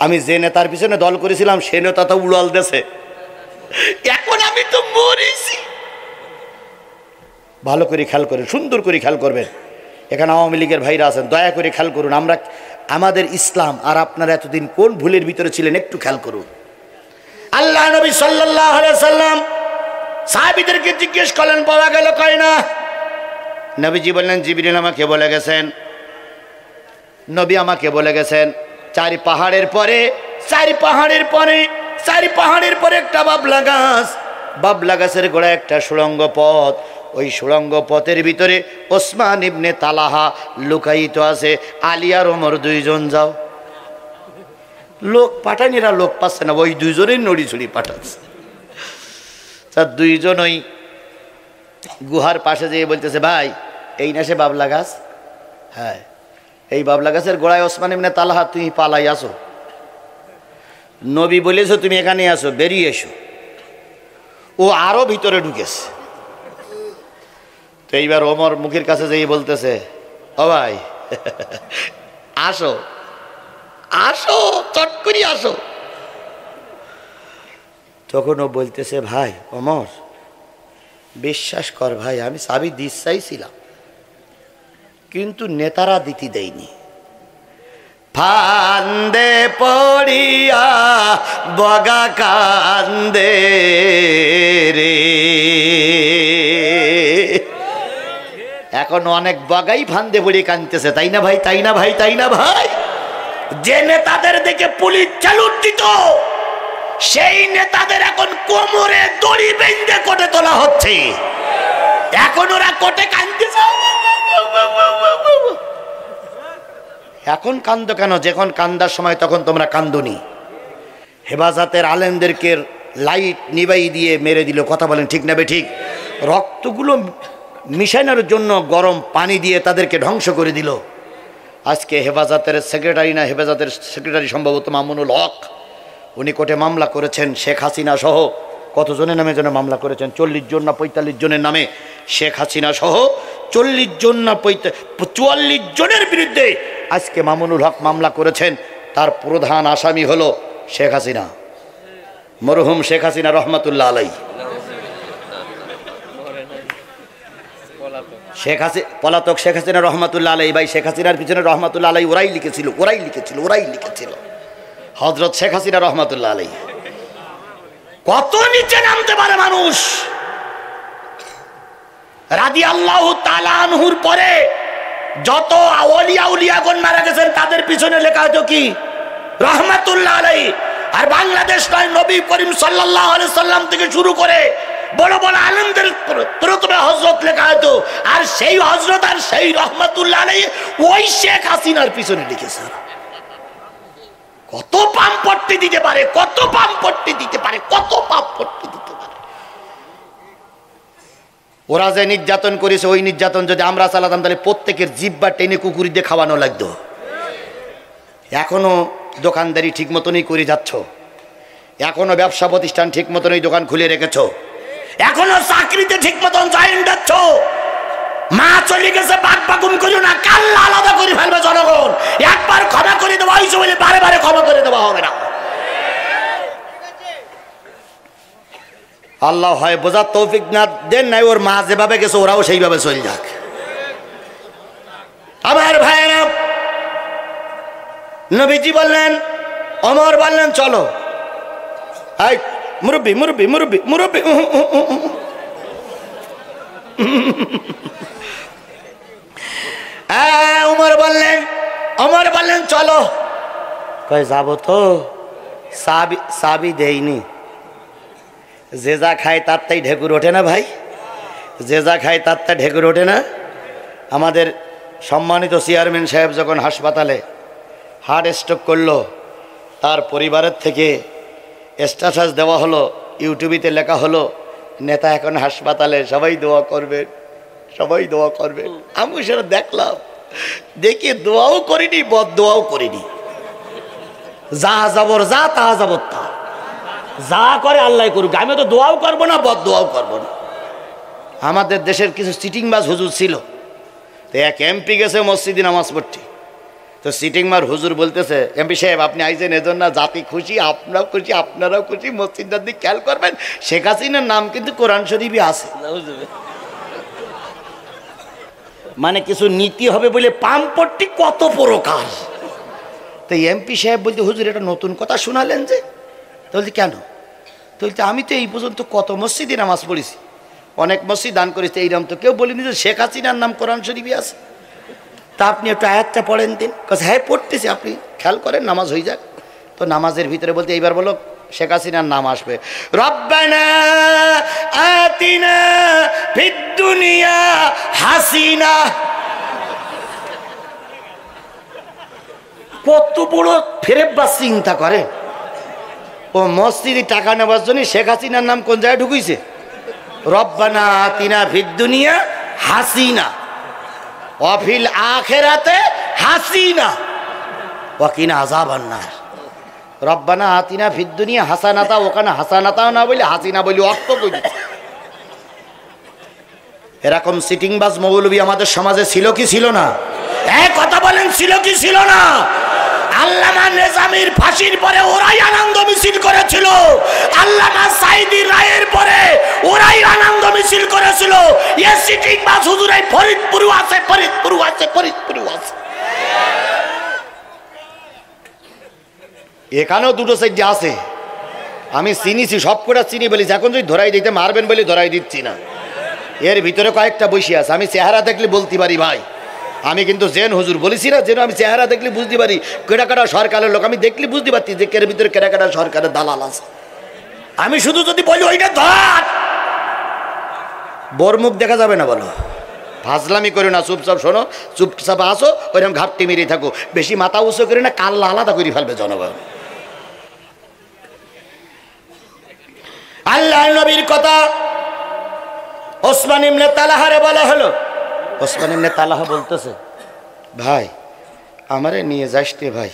আমি যে নেতার পিছনে দল করেছিলাম সে নেতা তো উড়াল দেশে, এখন আমি তো মরেছি। ভালো করে খেয়াল করেন, সুন্দর করে খেয়াল করবেন। এখানে আওয়ামী লীগের ভাইরা আছেন, দয়া করে খেয়াল করুন। আমরা আমাদের ইসলাম আর আপনারা এতদিন কোন ভুলের ভিতরে ছিলেন একটু খেয়াল করুন। আল্লাহ নবী সাল্লাল্লাহু আলাইহি সাল্লাম সাহাবীদেরকে জিজ্ঞেস করলেন পাওয়া গেল কয় না? নবীজি বললেন জিবরিল আমাকে বলে গেছেন, নবী আমাকে বলে গেছেন 4 পাহাড়ের পরে 4 পাহাড়ের পরে একটা বাবলা গাছের গোড়ায় একটা সুড়ঙ্গ পথ, ওই সুড়ঙ্গ পথের ভিতরে ওসমান ইবনে তালাহা লুকায়িত আছে। আলী আর ওমর 2 জন যাও। লোক পাঠানিরা লোক পাচ্ছে না, ওই 2 জনেই নড়ি ছুড়ি পাঠাচ্ছে। তার 2 জন ওই গুহার পাশে যেয়ে বলতেছে ভাই এই না সে বাবলা গাছ? হ্যাঁ, এই বাবলা গাছের গোড়ায় ওসমান ইবনে তালহা, তুমি পালাই আসো। নবী বলেছো তুমি এখানে আসো, বেরিয়ে এসো। ও আরো ভিতরে ঢুকেছে। তো এইবার ওমর মুখের কাছে যেয়ে বলতেছে ও ভাই আসো আসো, চট করে আসো। তখন ও বলতেছে ভাই ওমর বিশ্বাস কর ভাই, আমি চাবি দিস চাইছিলাম কিন্তু নেতারা দিতে দেয়নি। ফান্দে পড়িয়া বগা কান্দে রে, এখন অনেক বগাই ফান্দে পড়িয়ে কাঁদতেছে, তাই না ভাই, তাই না ভাই, তাই না ভাই? যে নেতাদের দেখে পুলিশ চালু দিত সেই নেতাদের এখন কোমরে দড়ি বেঁধে কোটে তোলা হচ্ছে। এখন ওরা কোটে কাঁদতেছে। এখন কান্দো কেন? যখন কান্দার সময় তখন তোমরা কান্দনি। হেফাজতের আলেমদেরকে লাইট নিবাই দিয়ে মেরে দিল। কথা বলেন ঠিক না বে ঠিক? রক্তগুলো মিশানোর জন্য গরম পানি দিয়ে তাদেরকে ধ্বংস করে দিল। আজকে হেফাজতের সেক্রেটারি না, হেফাজতের সেক্রেটারি সম্ভবত মামুনুল হক, উনি কোর্টে মামলা করেছেন শেখ হাসিনা সহ কতজনের নামে যেন মামলা করেছেন, 40 জন না 45 জনের নামে। শেখ হাসিনা সহ 40 জন না 44 জনের বিরুদ্ধে আজকে মামুনুল হক মামলা করেছেন। তার প্রধান আসামি হলো শেখ হাসিনা, মরহুম শেখ হাসিনা রহমাতুল্লাহ আলাই। পলাতক শেখ হাসিনা রহমাতুল্লাহ আলাই। ভাই শেখ হাসিনার পিছনে রহমাতুল্লাহ আলাই ওরাই লিখেছিল। হযরত শেখ হাসিনা রহমাতুল্লাহ আলাই। কত নিচে নামতে পারে মানুষ। রাদিয়াল্লাহু তাআলা আনহুর পরে যত আউলিয়াগণ মারা গেছেন তাদের পিছনে লেখা হতো কি? রহমাতুল্লাহ আলাই। আর বাংলাদেশ নয়, নবী করিম সাল্লাল্লাহু আলাইহি সাল্লাম থেকে শুরু করে বড় বড় আলেমদের প্রথমে হযরত লেখা হতো, আর সেই হযরত আর সেই রহমাতুল্লাহ আলাই ওই শেখ হাসিনার পিছনে লিখেছে। কত পাম্পট্টি দিতে পারে, কত পাম্পট্টি দিতে পারে। ওরা যে নির্যাতন করেছে ওই নির্যাতন যদি আমরা চালাতাম তাহলে প্রত্যেকের জিহ্বা টেনে কুকুরি দিয়ে খাওয়ানো লাগতো। এখনো দোকানদারি ঠিক মতনই করে যাচ্ছ, এখনো ব্যবসা প্রতিষ্ঠান ঠিক মতনই দোকান খুলে রেখেছ, এখনো চাকরিতে ঠিক মতন জয়েন যাচ্ছ। মা চলে গেছে, বাগবাগুন করিও না, কাল্লা আলাদা করে ফেলবে জনগণ। একবার ক্ষমা করে দেওয়া হয়েছে বলে বারে বারে ক্ষমা করে দেওয়া হবে না। আল্লাহ হয় বোঝার তৌফিক না দেন নাই, ওর মা যেভাবে গেছে ওরাও সেইভাবে চলে যাক। আমার ভাইয়েরা, নবীজি বললেন, ওমর বললেন চলো। এই মুরব্বি মুরব্বি মুরব্বি মুরব্বি ওমর বললেন চলো। কয় যাবো তো, সাবি দেয়নি। যে যা খায় তার তাই ঢেকুর ওঠে না ভাই, যে যা খায় তার তা ঢেকুর ওঠে না। আমাদের সম্মানিত চেয়ারম্যান সাহেব যখন হাসপাতালে হার্ট স্ট্রোক করলো, তার পরিবারের থেকে স্ট্যাটাস দেওয়া হলো, ইউটিউবেতে লেখা হলো নেতা এখন হাসপাতালে, সবাই দোয়া করবে, সবাই দোয়া করবে। আমি সেটা দেখলাম, দেখি দোয়াও করিনি, বদ দোয়াও করিনি। যা যাবর যা, তা যাবর তা, যা করে আল্লাহ করুক, আমি তো দোয়াও করবো না, বদ দোয়াও করবো না। আমাদের দেশের কিছু চিটিংবাজ হুজুর ছিল, তো এক এমপি গেছে মসজিদে নামাজ পড়তে, তো সিটিংমার হুজুর বলতেছে, এমপি সাহেব আপনি আইছেন এজন্য জাতি খুশি, আপনারাও খুশি, আপনারাও খুশি, মসজিদটার দিকে খেয়াল করবেন, শেখ হাসিনার নাম কিন্তু কোরআন শরীফে আছে। মানে কিছু নীতি হবে বলে পাম্পট্টি কত প্রকার। তো এমপি সাহেব বলতে, হুজুর এটা নতুন কথা শোনালেন যে? তো বলছি কেন? তো বলতে আমি তো এই পর্যন্ত কত মসজিদে নামাজ পড়েছি, অনেক মসজিদ দান করেছি, এইরকম তো কেউ বলিনি যে শেখ হাসিনার নাম কোরআন শরীফে আছে। তা আপনি একটু আয়াতটা পড়েন দিন। হ্যাঁ পড়তেছি, আপনি খেয়াল করেন, নামাজ হয়ে যাক। তো নামাজের ভিতরে বলতে এইবার বলো শেখ হাসিনার নাম আসবে, রব্বানা আতিনা ফিদ দুনিয়া হাসিনা। কত বড় ফেরেববাজ চিন্তা করে। ও মসজিদে টাকা নেওয়ার জন্য শেখ হাসিনার নাম কোন জায়গায় ঢুকিয়েছে? রব্বানা আতিনা ফিদ দুনিয়া হাসিনা ওয়াফিল আখিরাতে হাসিনা ওয়াকিনা আযাবান নার। রব্বানা আতিনা ফিদ দুনিয়া হাসানাতা, ওখানে হাসানাতা না বলে হাসিনা বলি, অর্থ বলি। এরকম সিটিংবাজ মৌলবী আমাদের সমাজে ছিল কি ছিল না? এক কথা বলেন, ছিল কি ছিল না? আল্লামা নিজামীর ফাঁসির পরে ওরাই আনন্দ মিছিল করেছিল, আল্লামা সাঈদীর রায়ের পরে ওরাই আনন্দ মিছিল করেছিল। এ সিটিংবাজ হুজুর এই ফরিদপুরও আছে, ফরিদপুরও আছে, ফরিদপুরও আছে। এখানেও দুটো সাইড আছে, আমি চিনিছি, সব কটা চিনি বলি। এখন যদি ধরাই দিতে মারবেন বলে ধরাই দিচ্ছি না, এর ভিতরে কয়েকটা বসে আছে। আমি চেহারা দেখলে বলতে পারি ভাই, আমি কিন্তু জেন হুজুর বলেছি না, যেন আমি চেহারা দেখলে বুঝতে পারি কেটা কাটা সরকারের লোক। আমি দেখলে বুঝতে পারছি যে এর ভিতরে কেটা কাটা সরকারের দালাল আছে। আমি শুধু যদি বলি ওইটা ধর, বোর মুখ দেখা যাবে না, বলো ফাজলামি করে না, চুপচাপ শোনো, চুপচাপ আসো, ওইরকম ঘাপটি মেরে থাকো, বেশি মাথা উঁচু করে না, কাল্লা আলাদা করে ফেলবে জনগণ। আল্লাহ নবীর কথা ওসমান ইবনে তালহারে বলা হলো। ওসমান ইবনে তালহা বলতেছে, ভাই আমারে নিয়ে যাসতে ভাই,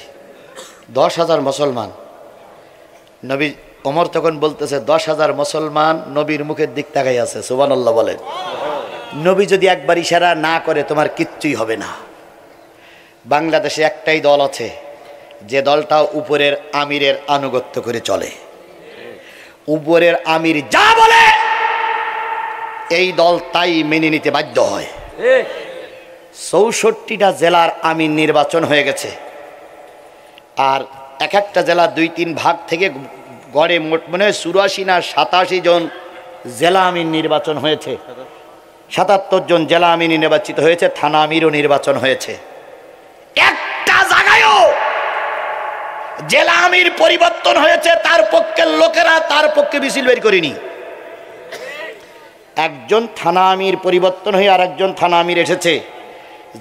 10,000 মুসলমান। নবী ওমর তখন বলতেছে, 10,000 মুসলমান নবীর মুখের দিক তাকাই আছে, সুবহানাল্লাহ বলেন। নবী যদি একবার ইশারা না করে তোমার কিচ্ছুই হবে না। বাংলাদেশে একটাই দল আছে, যে দলটা উপরের আমিরের আনুগত্য করে চলে। উপরের আমির যা বলে এই দল তাই মেনে নিতে বাধ্য হয়। 64টা জেলার আমির নির্বাচন হয়ে গেছে, আর এক একটা জেলা 2-3 ভাগ থেকে গড়ে মোট মনে হয় 84 না 87 জন জেলা আমির নির্বাচন হয়েছে। 77 জন জেলা আমির নির্বাচিত হয়েছে, থানা আমিরও নির্বাচন হয়েছে। একটা জায়গায়ও জেলা আমির পরিবর্তন হয়েছে তার পক্ষের লোকেরা তার পক্ষে মিছিল বের করেনি। একজন থানা আমির পরিবর্তন হয়ে আর একজন থানা আমির এসেছে।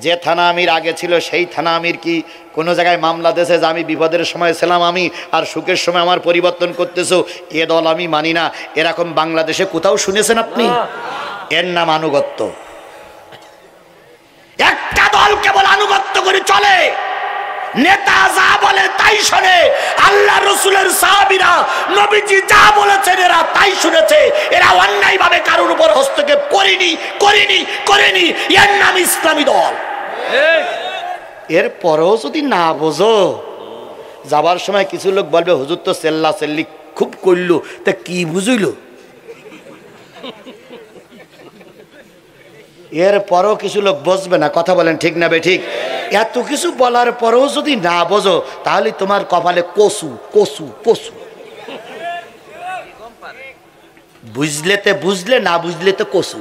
যে থানা আমির আগে ছিল সেই থানা আমির কি কোনো জায়গায় মামলা দিয়েছে যে আমি বিপদের সময় ছিলাম আমি, আর সুখের সময় আমার পরিবর্তন করতেছো? এ দল আমি মানি না। এরকম বাংলাদেশে কোথাও শুনেছেন আপনি? এর নাম আনুগত্য। একটা দল কেবল আনুগত্য করে চলে, নেতা যা বলে তাই শোনে। আল্লাহ রসুলের সাহাবীরা নবীজি যা বলেছেন এরা তাই শুনেছে। এরা অন্যায় ভাবে কারোর উপর হস্তক্ষেপ করেনি। এর নাম ইসলামী দল। এরপরেও যদি না বোঝো, যাবার সময় কিছু লোক বলবে হুজুর তো চেল্লা চেল্লি খুব করলো, তা কি বুঝইল? এরপরও কিছু লোক বসবে না, কথা বলেন ঠিক না বে ঠিক? এত কিছু বলার পরেও যদি না বোঝো, তাহলে তোমার কপালে কসু কসু কসু। বুঝলেতে বুঝলে, না বুঝলে তো কসু।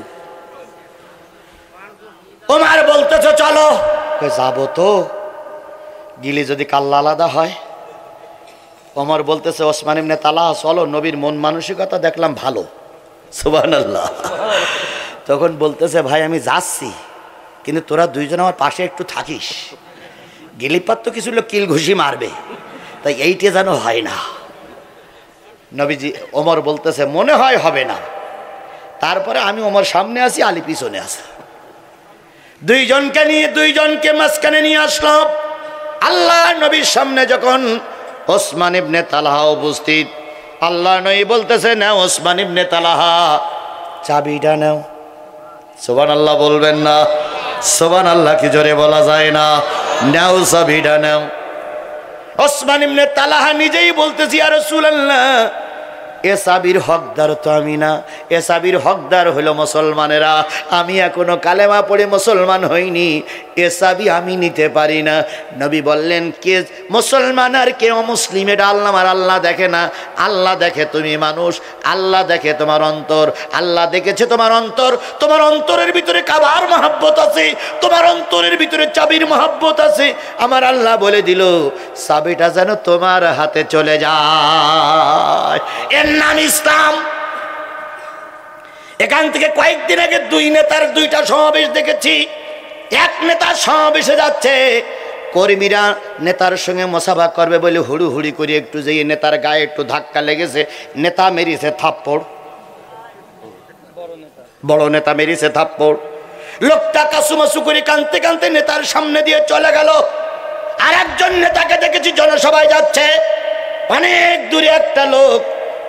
ওমর বলতেছে চলো, যাবো তো, গিলে যদি কাল্লা আলাদা হয়, ওমর বলতেছে ওসমান ইবনে তালহা চলো, নবীর মন মানসিকতা দেখলাম ভালো, সুবহানাল্লাহ। তখন বলতেছে ভাই আমি যাচ্ছি, কিন্তু তোরা দুইজন আমার পাশে একটু থাকিস, গেলিপাত তো কিছু লোক কিল ঘুষি মারবে, তাই এইটা যেন হয় না। নবীজি ওমর বলতেছে মনে হয় হবে না। তারপরে আমি ওমর সামনে আসি, আলী পিছনে আসে, দুইজনকে মাঝখানে নিয়ে আসলাম। আল্লাহ নবীর সামনে যখন ওসমান ইবনে তালহা উপস্থিত, আল্লাহ নবী বলতেছে নাও ওসমান ইবনে তালহা চাবিটা নাও। সুবহানাল্লাহ বলবেন না? সুবহানাল্লাহ কি জোরে বলা যায় না? নাও চাবিটা নাও। ওসমান ইবনে তালহা নিজেই বলতেছি ইয়া রাসূলুল্লাহ, এ চাবির হকদার তো আমি না, এ চাবির হকদার হলো মুসলমানেরা, আমি এখনো কালেমা পড়ে মুসলমান হইনি, এ চাবি আমি নিতে পারি না। নবী বললেন কে মুসলমান আর কে অমুসলিম এটা আল্লাহ দেখে না, আল্লাহ দেখে তুমি মানুষ, আল্লাহ দেখে তোমার অন্তর, আল্লাহ দেখেছে তোমার অন্তর, তোমার অন্তরের ভিতরে কাবার মহব্বত আছে, তোমার অন্তরের ভিতরে চাবির মহব্বত আছে। আমার আল্লাহ বলে দিল চাবিটা যেন তোমার হাতে চলে যায়, এর নাম ইসলাম। এখান থেকে কয়েকদিন আগে দুই নেতার দুইটা সমাবেশ দেখেছি। এক নেতা সমাবেশে যাচ্ছে, কর্মীরা নেতার সঙ্গে মোসাফা করবে বলে হুড়ুহুড়ি করে একটু যেয়ে নেতার গায়ে একটু ধাক্কা লেগেছে, নেতা মেরেছে থাপ্পড়, বড় নেতা মেরেছে থাপ্পড়। লোকটা কাসুমাসু করে কাঁদতে কাঁদতে নেতার সামনে দিয়ে চলে গেল। আর একজন নেতাকে দেখেছি জনসভায় যাচ্ছে, অনেক দূরে একটা লোক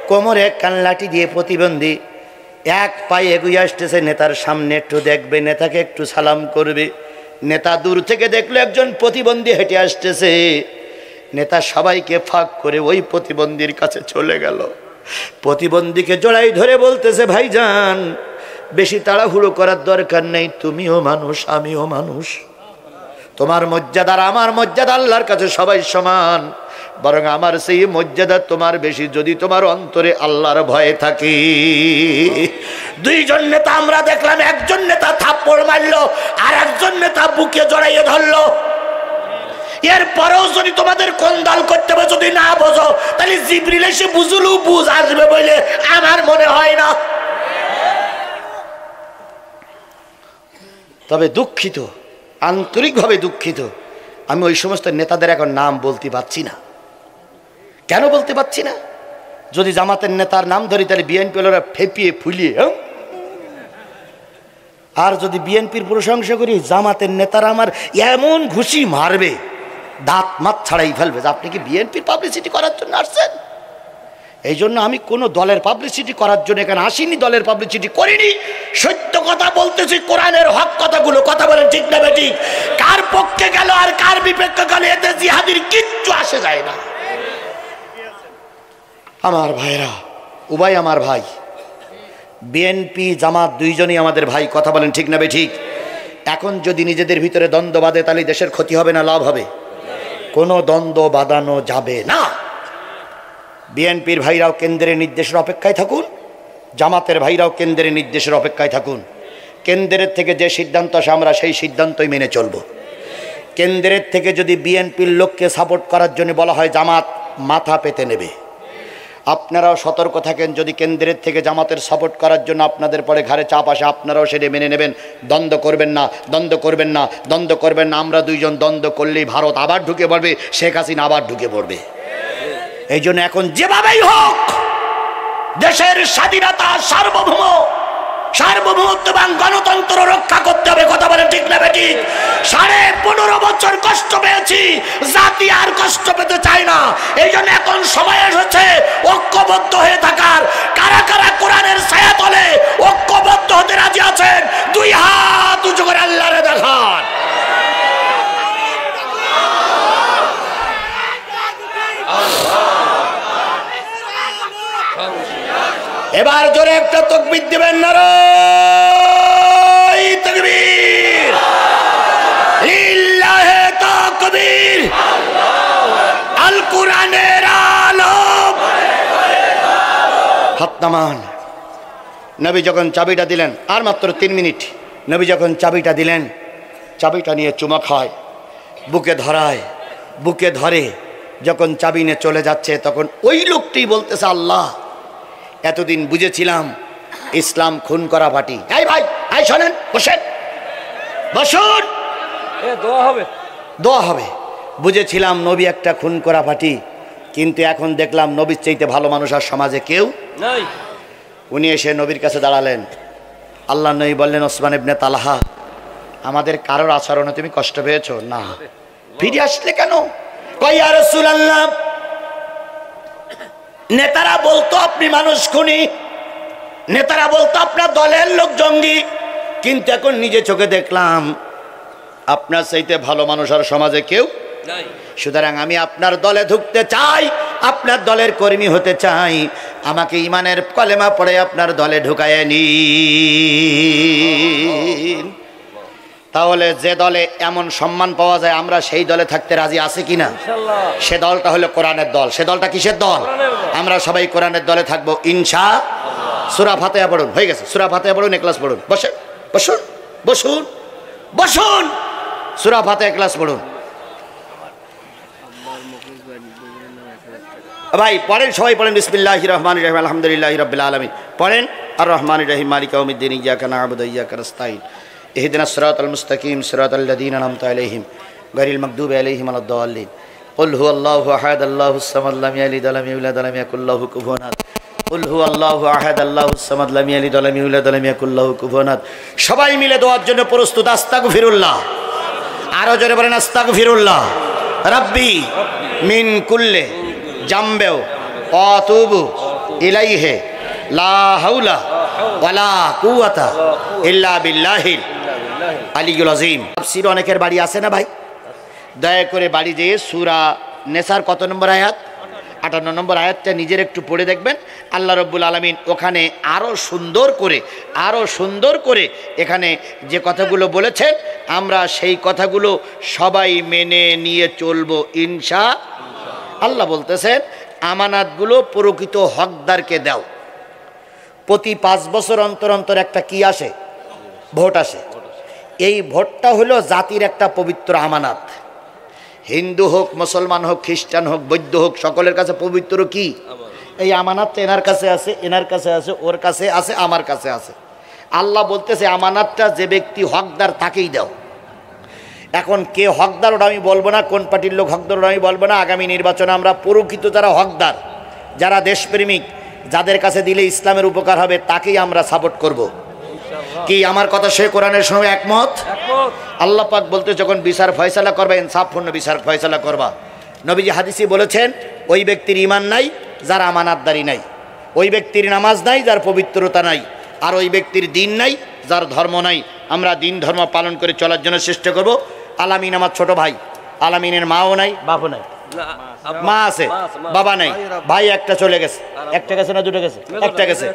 কোমরে কানলাটি দিয়ে প্রতিবন্ধী, এক পায়ে এগিয়ে আসতেছে নেতার সামনে, একটু দেখবে, নেতাকে একটু সালাম করবে। নেতা দূর থেকে দেখলো একজন প্রতিবন্ধী হেঁটে আসতেছে, নেতা সবাইকে ফাঁক করে ওই প্রতিবন্ধীর কাছে চলে গেল। প্রতিবন্ধীকে জড়াই ধরে বলতেছে ভাইজান বেশি তাড়াহুড়ো করার দরকার নেই, তুমিও মানুষ আমিও মানুষ, তোমার মর্যাদা আর আমার মর্যাদা আল্লাহর কাছে সবাই সমান, বরং আমার সেই মর্যাদা তোমার বেশি যদি তোমার অন্তরে আল্লাহর ভয় থাকে। দুইজন নেতা আমরা দেখলাম, একজন নেতা থাপ্পড় মারলো আর একজন নেতা বুকে জড়াইয়ে ধরলো। এরপরেও যদি তোমাদের কোন দল করতে হবে যদি না বোঝো, তাহলে জিবরিল এসে বুঝলু বুঝ আসবে বলে আমার মনে হয় না। তবে দুঃখিত, আন্তরিকভাবে দুঃখিত, আমি ওই সমস্ত নেতাদের এখন নাম বলতে পারছি না। কেন বলতে পারছি না? যদি জামাতের নেতার নাম ধরি তাহলে বিএনপি ওরা ফেপিয়ে ফুলিয়ে, আর যদি বিএনপির প্রশংসা করি জামাতের নেতারা আমার এমন ঘুষি মারবে দাঁত মাত ছাড়াই ফেলবে যে আপনি কি বিএনপির পাবলিসিটি করার জন্য আসছেন? এই জন্য আমি কোনো দলের পাবলিসিটি করার জন্য এখানে আসিনি, দলের পাবলিসিটি করিনি। সত্য কথা বলতেছি, কোরআনের হক কথাগুলো, কথা বলেন ঠিক না বেঠিক? কার পক্ষে গেল আর কার বিপক্ষে গেল এতে জিহাদির কিচ্ছু আসে যায় না। আমার ভাইরা, উভয় আমার ভাই, বিএনপি জামাত দুইজনই আমাদের ভাই, কথা বলেন ঠিক না বেঠিক? এখন যদি নিজেদের ভিতরে দ্বন্দ্ব বাঁধে তাহলে দেশের ক্ষতি হবে না লাভ হবে? কোনো দ্বন্দ্ব বাঁধানো যাবে না। বিএনপির ভাইরাও কেন্দ্রের নির্দেশের অপেক্ষায় থাকুন, জামাতের ভাইরাও কেন্দ্রের নির্দেশের অপেক্ষায় থাকুন। কেন্দ্রের থেকে যে সিদ্ধান্ত আসে আমরা সেই সিদ্ধান্তই মেনে চলব। কেন্দ্রের থেকে যদি বিএনপির লোককে সাপোর্ট করার জন্য বলা হয় জামাত মাথা পেতে নেবে। আপনারাও সতর্ক থাকেন, যদি কেন্দ্রের থেকে জামাতের সাপোর্ট করার জন্য আপনাদের পরে ঘাড়ে চাপ আসে আপনারাও সেটা মেনে নেবেন। দ্বন্দ্ব করবেন না, দ্বন্দ্ব করবেন না, দ্বন্দ্ব করবেন না। আমরা দুইজন দ্বন্দ্ব করলেই ভারত আবার ঢুকে পড়বে, শেখ হাসিনা আবার ঢুকে পড়বে। এই জন্য এখন যেভাবেই হোক দেশের স্বাধীনতা, সার্বভৌমত্ব এবং গণতন্ত্র রক্ষা করতে হবে, কথা বলে ঠিক না বেঠিক? 15.5 বছর কষ্ট পেয়েছি, জাতি আর কষ্ট পেতে চায় না। এই জন্য এখন সময় এসেছে ঐক্যবদ্ধ হয়ে থাকার। কারা কারা কোরআনের ছায়া তলে ঐক্যবদ্ধ হতে রাজি আছেন? দুই হাত উঁচু করে আল্লাহরে দেখান। এবার জোরে একটা তাকবীর দিবেন, নারায়ে তাকবীর, লিল্লাহে তাকবীর, আল কোরআনের আলম। হাত নামান। নবী যখন চাবিটা দিলেন, আর মাত্র 3 মিনিট, নবী যখন চাবিটা দিলেন, চাবিটা নিয়ে চুমা খায়, বুকে ধরায়, বুকে ধরে যখন চাবি নিয়ে চলে যাচ্ছে তখন ওই লোকটি বলতেছে, আল্লাহ এতদিন বুঝেছিলাম ইসলাম খুন করা পার্টি। এই ভাই, এই শোনেন, বসেন বসুন, দোয়া হবে, দোয়া হবে। বুঝেছিলাম নবী একটা খুন করা পার্টি, কিন্তু এখন দেখলাম নবীর চাইতে ভালো মানুষ আর সমাজে কেউ নাই। উনি এসে নবীর কাছে দাঁড়ালেন। আল্লাহ নবী বললেন, ওসমান ইবনে তালহা, আমাদের কারোর আচরণে তুমি কষ্ট পেয়েছো? না। ফিরে আসলে কেন? কই ইয়া রাসূলুল্লাহ, নেতারা বলতো আপনি মানুষ খুনি, নেতারা বলতো আপনার দলের লোক জঙ্গি, কিন্তু এখন নিজে চোখে দেখলাম আপনার চাইতে ভালো মানুষ আর সমাজে কেউ নাই। সুতরাং আমি আপনার দলে ঢুকতে চাই, আপনার দলের কর্মী হতে চাই, আমাকে ইমানের কলেমা পড়ে আপনার দলে ঢুকায় নিন। তাহলে যে দলে এমন সম্মান পাওয়া যায় আমরা সেই দলে থাকতে রাজি আছি কিনা? ইনশাআল্লাহ। সে দলটা হলো কোরআনের দল। সে দলটা কিসের দল? আমরা সবাই কোরআনের দলে থাকবো ইনশাআল্লাহ। সূরা ফাতিহা পড়ুন, হয়ে গেছে। সূরা ফাতিহা পড়ুন, ইখলাস পড়ুন। বসেন, বসুন, বসুন, বসুন। সূরা ফাতিহা, ইখলাস পড়ুন। ভাই পড়েন, সবাই পড়েন। বিসমিল্লাহির রহমানির রহিম, আলহামদুলিল্লাহি রাব্বিল আলামিন। পড়েন আর রহমানির রহিম, মালিকা ইয়াউমিদ্দিন, ইয়্যাকা না'বুদু ওয়া ইয়্যাকা নাস্তাঈন, ইহদিনাস সিরাতাল মুস্তাকিম, সিরাতাল লাযীনা আন'আমতা আলাইহিম গায়রিল মাগদুবি আলাইহিম ওয়ালাদ-দাল্লিন। কুল হুয়াল্লাহু আহাদ, আল্লাহুস সামাদ, লাম ইয়ালিদ ওয়া লাম ইউলাদ ওয়া লাম ইয়াকুল লাহু কুফুওয়ান আহাদ। কুল হুয়াল্লাহু আহাদ, আল্লাহুস সামাদ, লাম ইয়ালিদ ওয়া লাম ইউলাদ ওয়া লাম ইয়াকুল লাহু কুফুওয়ান আহাদ। সবাই মিলে দোয়ার জন্য প্রস্তুত। আস্তাগফিরুল্লাহ, আরো জোরে বলেন আস্তাগফিরুল্লাহ রাব্বি মিন কুল্লি জামবেও আতুবু ইলাইহি লা হাওলা ওয়ালা কুওয়াতা ইল্লা বিল্লাহিল আলিয়্যুল আযীম। তাফসীর অনেকের বাড়ি আছে না ভাই? দয়া করে বাড়ি যেয়ে সূরা নেসার কত নম্বর আয়াত? 58 নম্বর আয়াতটা নিজের একটু পড়ে দেখবেন। আল্লাহ রাব্বুল আলামিন ওখানে আরো সুন্দর করে এখানে যে কথাগুলো বলেছেন আমরা সেই কথাগুলো সবাই মেনে নিয়ে চলবো ইনশাআল্লাহ। আল্লাহ বলতেছেন, আমানাতগুলো প্রকৃত হকদারকে দাও। প্রতি 5 বছর অন্তর অন্তর একটা কি আসে? ভোট আসে। এই ভোটটা হলো জাতির একটা পবিত্র আমানাত। হিন্দু হোক, মুসলমান হোক, খ্রিস্টান হোক, বৌদ্ধ হোক, সকলের কাছে পবিত্র কি? এই আমানাতটা এনার কাছে আছে, এনার কাছে আছে, ওর কাছে আছে, আমার কাছে আছে। আল্লাহ বলতেছে আমানাতটা যে ব্যক্তি হকদার তাকেই দাও। এখন কে হকদার ওটা আমি বলবো না, কোন পার্টির লোক হকদার ওটা আমি বলবো না। আগামী নির্বাচনে আমরা প্রকৃত যারা হকদার, যারা দেশপ্রেমিক, যাদের কাছে দিলে ইসলামের উপকার হবে তাকেই আমরা সাপোর্ট করব। কি আমার কথা সে কোরআনের সঙ্গে একমত? আল্লাহ পাক বলতে যখন বিচার ফয়সালা করবা ইনসাফপূর্ণ বিচার ফয়সালা করবা। নবীজি হাদিসে বলেছেন, ওই ব্যক্তির ঈমান নাই যার আমানতদারি নাই, ওই ব্যক্তির নামাজ নাই যার পবিত্রতা নাই, আর ওই ব্যক্তির দিন নাই যার ধর্ম নাই। আমরা দিন ধর্ম পালন করে চলার জন্য চেষ্টা করব। আলামিন আমার ছোট ভাই, আলামিনের মাও নাই, বাপও নাই। মা আছে, বাবা নাই, ভাই একটা চলে গেছে। একটা গেছে না দুটো গেছে? একটা গেছে।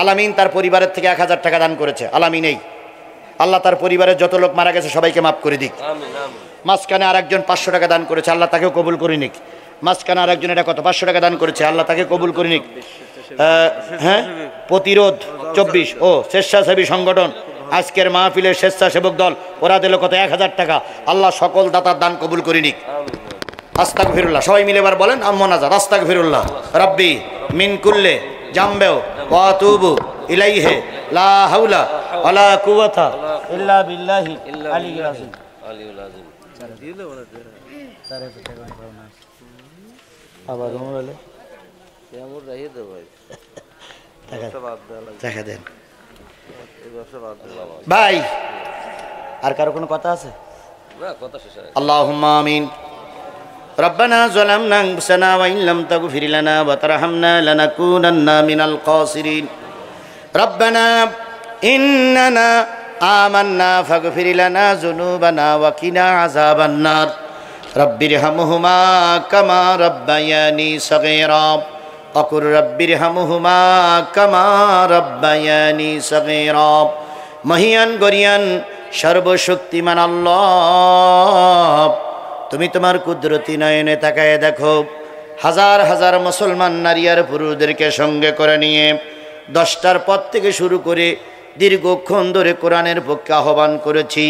আলামিন তার পরিবারের থেকে 1000 টাকা দান করেছে। আলামিন এই আল্লাহ তার পরিবারের যত লোক মারা গেছে সবাইকে মাফ করে দিক। মাঝখানে আরেকজন 500 টাকা দান করেছে, আল্লাহ তাকেও কবুল করে নিক। মাঝখানে আরেকজন এটা কত 500 টাকা দান করেছে, আল্লাহ তাকে কবুল করে নিক। হ্যাঁ, প্রতিরোধ 24 ও স্বেচ্ছাসেবী সংগঠন আজকের মাহফিলের স্বেচ্ছাসেবক দল, ওরা দিল কত 1000 টাকা। আল্লাহ সকল দাতার দান কবুল করে নিক। আস্তাগফিরুল্লাহ, সবাই মিলে এবার বলেন মোনাজাত। আস্তাগফিরুল্লাহ রাব্বি মিন কুল্লি জামবেও ওয়া আতুবু ইলাইহি লা হাওলা ওয়ালা কুওয়াতা ইল্লা বিল্লাহি আলিয়্যুল আযীম। আবার বলে কেমন রাইয়ে দাও ভাই, টাকা দেন ভাই। আর কারো কোনো কথা আছে? আল্লাহুম্মা আমিন। ربنا ظلمنا أنفسنا وإن لم تغفر لنا وترحمنا لنكونن من الخاسرين ربنا إننا آمنا فاغفر لنا ذنوبنا وقنا عذاب النار رب ارحمهما كما ربياني صغيرا وقل رب ارحمهما كما ربياني صغيرا মহিয়ান গরিয়ান সর্বশক্তিমান আল্লাহ, তুমি তোমার কুদরতি নয়নে তাকায় দেখো, হাজার হাজার মুসলমান নারী আর পুরুষদেরকে সঙ্গে করে নিয়ে 10টার পর থেকে শুরু করে দীর্ঘক্ষণ ধরে কোরআনের পক্ষে আহ্বান করেছি,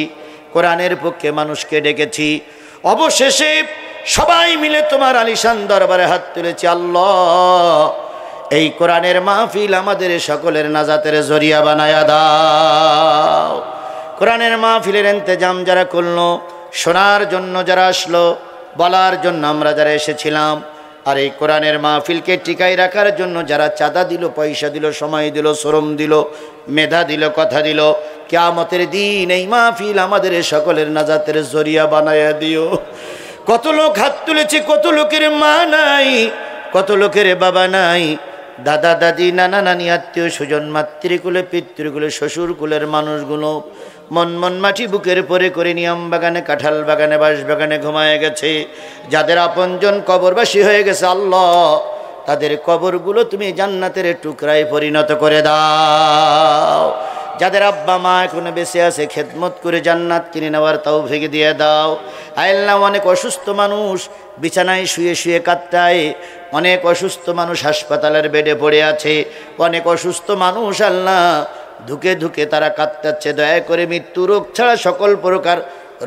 কোরআনের পক্ষে মানুষকে ডেকেছি। অবশেষে সবাই মিলে তোমার আলিশান দরবারে হাত তুলেছি। আল্লাহ, এই কোরআনের মাহফিল আমাদের সকলের নাজাতের জরিয়া বানায়া দাও। কোরআনের মাহফিলের ইন্তজাম যারা করলো, শোনার জন্য যারা আসলো, বলার জন্য আমরা যারা এসেছিলাম, আর এই কোরআনের মাহফিলকে টিকাই রাখার জন্য যারা চাঁদা দিল, পয়সা দিল, সময় দিল, শ্রম দিল, মেধা দিল, কথা দিল, কিয়ামতের দিন এই মাহফিল আমাদের সকলের নাজাতের জরিয়া বানায়া দিও। কত লোক হাত তুলেছে, কত লোকের মা নাই, কত লোকের বাবা নাই, দাদা দাদি, নানা নানি, আত্মীয় স্বজন, মাতৃকুলে পিতৃকুলে শ্বশুরকুলের মানুষগুলো মন মাটি বুকের পরে করে নিয়াম বাগানে, কাঁঠাল বাগানে, বাঁশ বাগানে ঘুমায় গেছে। যাদের আপনজন কবরবাসী হয়ে গেছে, আল্লাহ তাদের কবরগুলো তুমি জান্নাতের টুকরায় পরিণত করে দাও। যাদের আব্বা মা এখনো বেঁচে আছে, খেদমত করে জান্নাত কিনে নেওয়ার তৌফিক দিয়ে দাও। আল্লাহ, অনেক অসুস্থ মানুষ বিছানায় শুয়ে শুয়ে কাঁদতায়, অনেক অসুস্থ মানুষ হাসপাতালের বেডে পড়ে আছে, অনেক অসুস্থ মানুষ আল্লাহ ধুকে ধুকে তারা কাঁদতাচ্ছে। দয়া করে মৃত্যু রোগ ছাড়া সকল প্রকার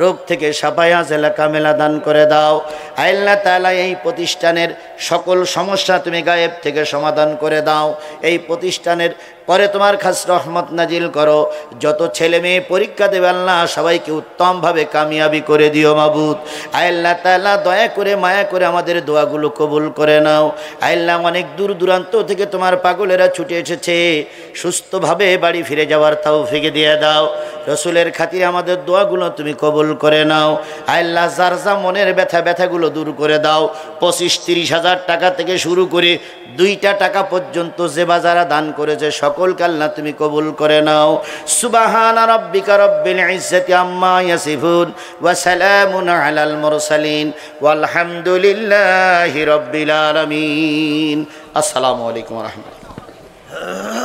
রোগ থেকে সাফায়া জেলা কামেলা দান করে দাও। আল্লাহ তাআলা এই প্রতিষ্ঠানের সকল সমস্যা তুমি গায়েব থেকে সমাধান করে দাও। এই প্রতিষ্ঠানের পরে তোমার খাস রহমত নাজিল করো। যত ছেলে মেয়ে পরীক্ষা দেবে আল্লাহ সবাইকে উত্তমভাবে কামিয়াবি করে দিও মাবুদ। আল্লাহ তাআলা দয়া করে মায়া করে আমাদের দোয়াগুলো কবুল করে নাও। আল্লাহ, অনেক দূর দূরান্ত থেকে তোমার পাগলেরা ছুটে এসেছে, সুস্থভাবে বাড়ি ফিরে যাওয়ার তৌফিক দিয়ে দাও। রসুলের খাতিরে আমাদের দোয়াগুলো তুমি কবুল করে নাও। আল্লাহ, যার যা মনের ব্যথাগুলো দূর করে দাও। 25-30 হাজার টাকা থেকে শুরু করে 2টা টাকা পর্যন্ত যে বাজারা দান করেছে সকলকে আল্লাহ তুমি কবুল করে নাও। সুবহানা রাব্বিকা রাব্বিল ইজ্জাতি আম্মা ইয়াসিফুন ওয়া সালামুন আলাল মুরসালিন ওয়ালহামদুলিল্লাহি রাব্বিল আলামিন। আসসালামু আলাইকুম ওয়া রাহমাতুল্লাহ।